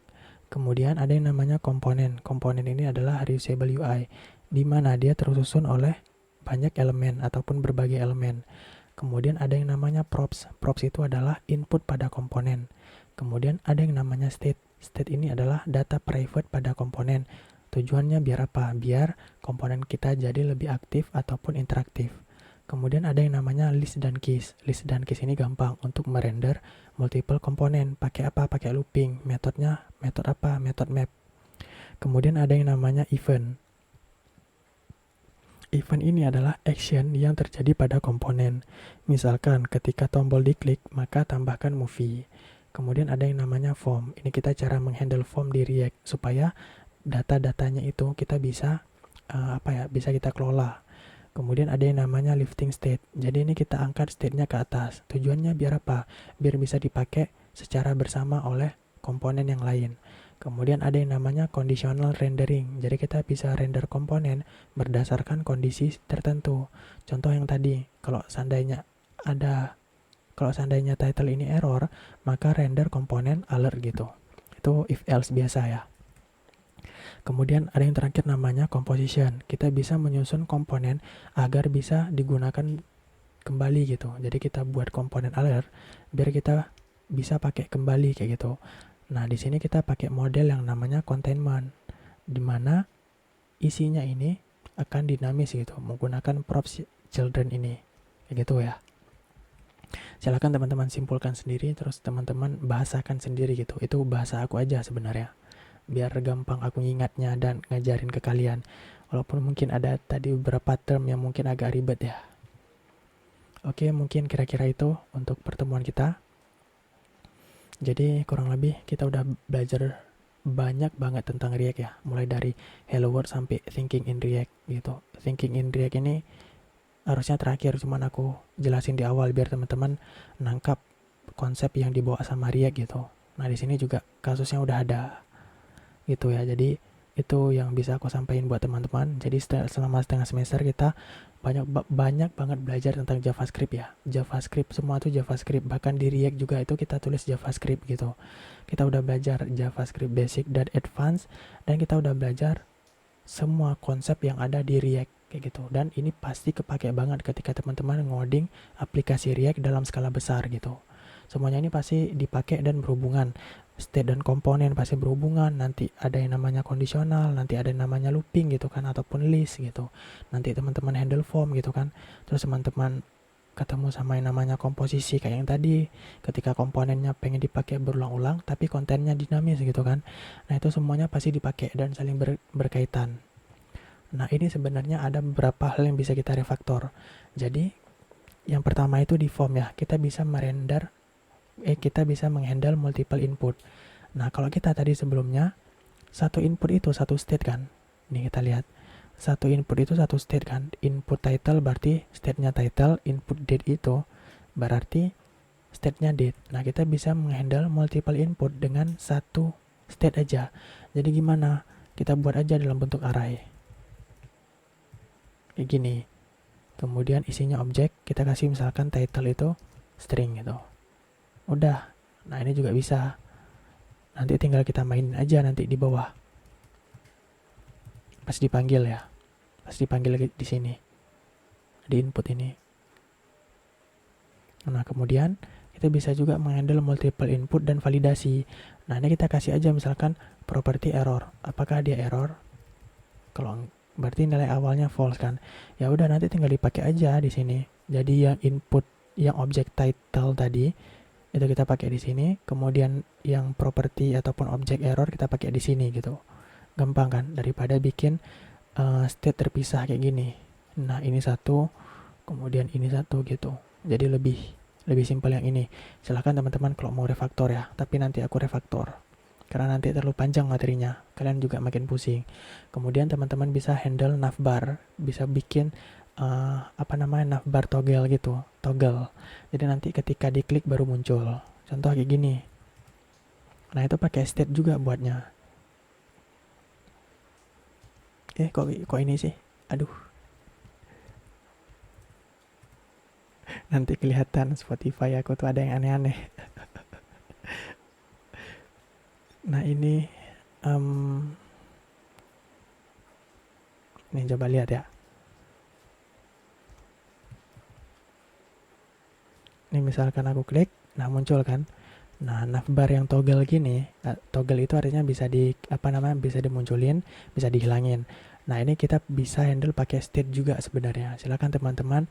Kemudian ada yang namanya komponen. Komponen ini adalah reusable UI, di mana dia tersusun oleh banyak elemen ataupun berbagai elemen. Kemudian ada yang namanya props. Props itu adalah input pada komponen. Kemudian ada yang namanya state. State ini adalah data private pada komponen. Tujuannya biar apa? Biar komponen kita jadi lebih aktif ataupun interaktif. Kemudian ada yang namanya list dan keys. List dan keys ini gampang untuk merender multiple komponen. Pakai apa? Pakai looping. Metodenya metode apa? Metode map. Kemudian ada yang namanya event. Event ini adalah action yang terjadi pada komponen. Misalkan ketika tombol diklik, maka tambahkan movie. Kemudian ada yang namanya form. Ini kita cara menghandle form di React supaya data-datanya itu kita bisa bisa kita kelola. Kemudian ada yang namanya lifting state. Jadi ini kita angkat state-nya ke atas. Tujuannya biar apa? Biar bisa dipakai secara bersama oleh komponen yang lain. Kemudian ada yang namanya conditional rendering. Jadi kita bisa render komponen berdasarkan kondisi tertentu. Contoh yang tadi, kalau seandainya title ini error, maka render komponen alert gitu. Itu if else biasa ya. Kemudian ada yang terakhir namanya composition. Kita bisa menyusun komponen agar bisa digunakan kembali gitu. Jadi kita buat komponen alert biar kita bisa pakai kembali kayak gitu. Nah, di sini kita pakai model yang namanya containment, di mana isinya ini akan dinamis gitu menggunakan props children ini. Kayak gitu ya. Silakan teman-teman simpulkan sendiri, terus teman-teman bahasakan sendiri gitu. Itu bahasa aku aja sebenarnya, biar gampang aku ingatnya dan ngajarin ke kalian. Walaupun mungkin ada tadi beberapa term yang mungkin agak ribet ya. Oke, mungkin kira-kira itu untuk pertemuan kita. Jadi kurang lebih kita udah belajar banyak banget tentang React ya. Mulai dari Hello World sampai Thinking in React gitu. Thinking in React ini harusnya terakhir, cuman aku jelasin di awal biar teman-teman nangkap konsep yang dibawa sama React gitu. Nah, di sini juga kasusnya udah ada gitu ya. Jadi itu yang bisa aku sampaikan buat teman-teman. Jadi selama setengah semester kita banyak banget belajar tentang JavaScript ya. JavaScript, semua itu JavaScript. Bahkan di React juga itu kita tulis JavaScript gitu. Kita udah belajar JavaScript basic dan advance, dan kita udah belajar semua konsep yang ada di React kayak gitu. Dan ini pasti kepake banget ketika teman-teman ngoding aplikasi React dalam skala besar gitu. Semuanya ini pasti dipakai dan berhubungan. State dan komponen pasti berhubungan. Nanti ada yang namanya kondisional, nanti ada yang namanya looping gitu kan, ataupun list gitu. Nanti teman-teman handle form gitu kan. Terus teman-teman ketemu sama yang namanya komposisi kayak yang tadi, ketika komponennya pengen dipakai berulang-ulang tapi kontennya dinamis gitu kan. Nah itu semuanya pasti dipakai dan saling berkaitan. Nah ini sebenarnya ada beberapa hal yang bisa kita refaktor. Jadi yang pertama itu di form ya, kita bisa menghandle multiple input. Nah kalau kita tadi sebelumnya satu input itu satu state kan. Nih kita lihat. Satu input itu satu state kan. Input title berarti state-nya title, input date itu berarti state-nya date. Nah, kita bisa menghandle multiple input dengan satu state aja. Jadi gimana? Kita buat aja dalam bentuk array. Kayak gini. Kemudian isinya objek, kita kasih misalkan title itu string gitu. Udah. Nah, ini juga bisa. Nanti tinggal kita mainin aja nanti di bawah. Pas dipanggil ya, pas dipanggil lagi di sini, di input ini. Nah kemudian kita bisa juga menghandle multiple input dan validasi. Nah ini kita kasih aja misalkan property error. Apakah dia error? Kalau berarti nilai awalnya false kan? Ya udah nanti tinggal dipakai aja di sini. Jadi yang input, yang objek title tadi itu kita pakai di sini. Kemudian yang property ataupun objek error kita pakai di sini gitu. Gampang kan daripada bikin state terpisah kayak gini. Nah ini satu, kemudian ini satu gitu. Jadi lebih simpel yang ini. Silahkan teman-teman kalau mau refaktor ya, tapi nanti aku refaktor karena nanti terlalu panjang materinya, kalian juga makin pusing. Kemudian teman-teman bisa handle navbar, bisa bikin navbar toggle gitu, toggle. Jadi nanti ketika diklik baru muncul. Contoh kayak gini. Nah itu pakai state juga buatnya. Kok ini sih? Aduh. Nanti kelihatan Spotify aku tuh ada yang aneh-aneh. Nah ini nih coba lihat ya. Ini misalkan aku klik, nah muncul kan. Nah, navbar yang toggle gini, toggle itu artinya bisa bisa dimunculin, bisa dihilangin. Nah, ini kita bisa handle pakai state juga sebenarnya. Silakan teman-teman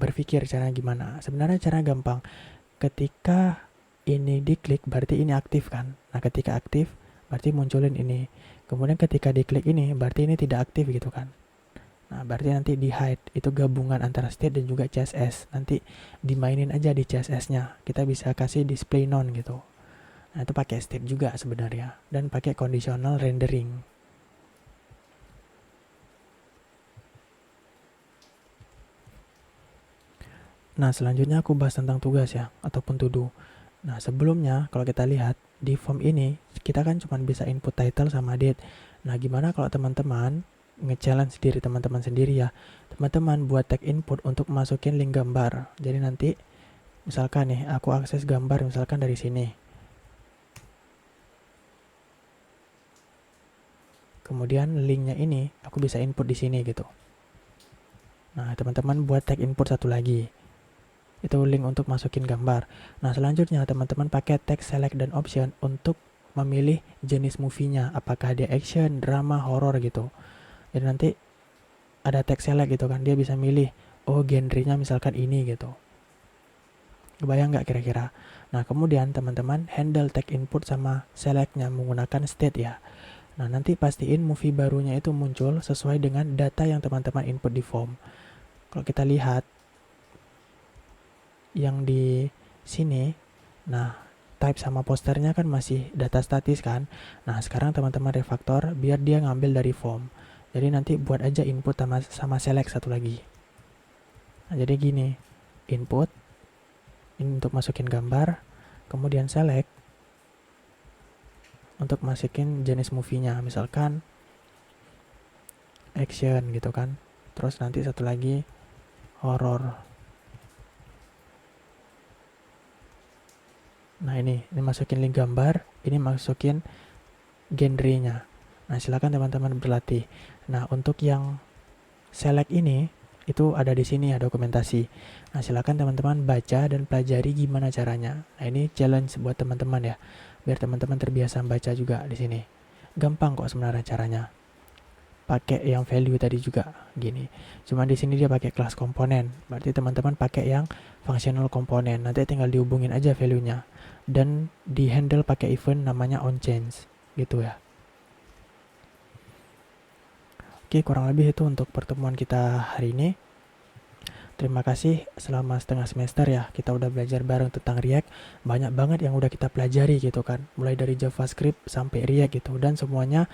berpikir cara gimana. Sebenarnya cara gampang. Ketika ini diklik berarti ini aktif kan. Nah, ketika aktif berarti munculin ini. Kemudian ketika diklik ini berarti ini tidak aktif gitu kan. Nah, berarti nanti di hide itu gabungan antara state dan juga CSS. Nanti dimainin aja di CSS-nya. Kita bisa kasih display none gitu. Nah, itu pakai state juga sebenarnya dan pakai conditional rendering. Nah, selanjutnya aku bahas tentang tugas ya ataupun to do. Nah, sebelumnya kalau kita lihat di form ini kita kan cuma bisa input title sama date. Nah, gimana kalau teman-teman nge-challenge diri teman-teman sendiri ya. Teman-teman buat tag input untuk masukin link gambar. Jadi nanti misalkan nih aku akses gambar misalkan dari sini. Kemudian linknya ini aku bisa input di sini gitu. Nah, teman-teman buat tag input satu lagi. Itu link untuk masukin gambar. Nah, selanjutnya teman-teman pakai tag select dan option untuk memilih jenis movie-nya. Apakah dia action, drama, horror gitu. Jadi nanti ada tag select gitu kan, dia bisa milih, oh genrenya misalkan ini gitu. Kebayang nggak kira-kira? Nah kemudian teman-teman handle tag input sama selectnya menggunakan state ya. Nah nanti pastiin movie barunya itu muncul sesuai dengan data yang teman-teman input di form. Kalau kita lihat yang di sini, nah type sama posternya kan masih data statis kan. Nah sekarang teman-teman refaktor biar dia ngambil dari form. Jadi nanti buat aja input sama select satu lagi. Nah, jadi gini, input ini untuk masukin gambar, kemudian select untuk masukin jenis movie-nya, misalkan action gitu kan. Terus nanti satu lagi horror. Nah ini masukin link gambar, ini masukin genrenya. Nah silakan teman-teman berlatih. Nah untuk yang select ini itu ada di sini ya dokumentasi. Nah silakan teman-teman baca dan pelajari gimana caranya. Nah ini challenge buat teman-teman ya, biar teman-teman terbiasa baca juga di sini. Gampang kok sebenarnya caranya. pakai yang value tadi juga gini. Cuma di sini dia pakai kelas komponen. Berarti teman-teman pakai yang functional komponen. Nanti tinggal dihubungin aja value-nya dan di handle pakai event namanya onChange gitu ya. Oke, kurang lebih itu untuk pertemuan kita hari ini. Terima kasih selama setengah semester ya, kita udah belajar bareng tentang React. Banyak banget yang udah kita pelajari gitu kan, mulai dari JavaScript sampai React gitu. Dan semuanya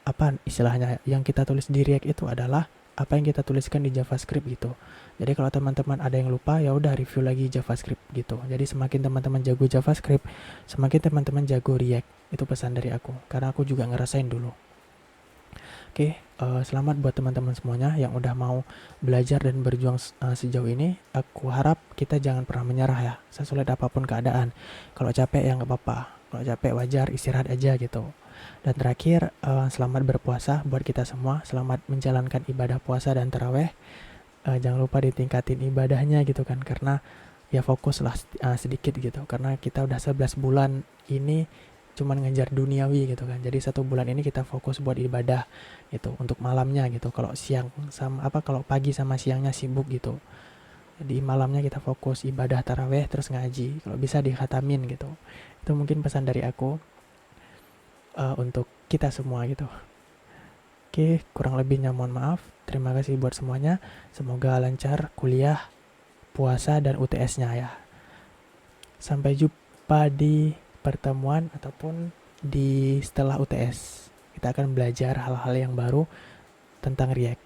apa istilahnya yang kita tulis di React itu adalah apa yang kita tuliskan di JavaScript gitu. Jadi kalau teman-teman ada yang lupa ya udah review lagi JavaScript gitu. Jadi semakin teman-teman jago JavaScript, semakin teman-teman jago React. Itu pesan dari aku, karena aku juga ngerasain dulu. Oke, selamat buat teman-teman semuanya yang udah mau belajar dan berjuang sejauh ini. Aku harap kita jangan pernah menyerah ya, sesulit apapun keadaan. Kalau capek ya nggak apa-apa, kalau capek wajar, istirahat aja gitu. Dan terakhir, selamat berpuasa buat kita semua. Selamat menjalankan ibadah puasa dan taraweh. Jangan lupa ditingkatin ibadahnya gitu kan, karena ya fokuslah sedikit gitu. Karena kita udah 11 bulan ini cuman ngejar duniawi gitu kan. Jadi 1 bulan ini kita fokus buat ibadah gitu, untuk malamnya gitu. Kalau siang sama kalau pagi sama siangnya sibuk gitu. Jadi malamnya kita fokus ibadah taraweh terus ngaji. Kalau bisa dikhatamin gitu. Itu mungkin pesan dari aku untuk kita semua gitu. Oke, kurang lebihnya mohon maaf. Terima kasih buat semuanya. Semoga lancar kuliah, puasa dan UTS-nya ya. Sampai jumpa di pertemuan ataupun di setelah UTS. Kita akan belajar hal-hal yang baru tentang React.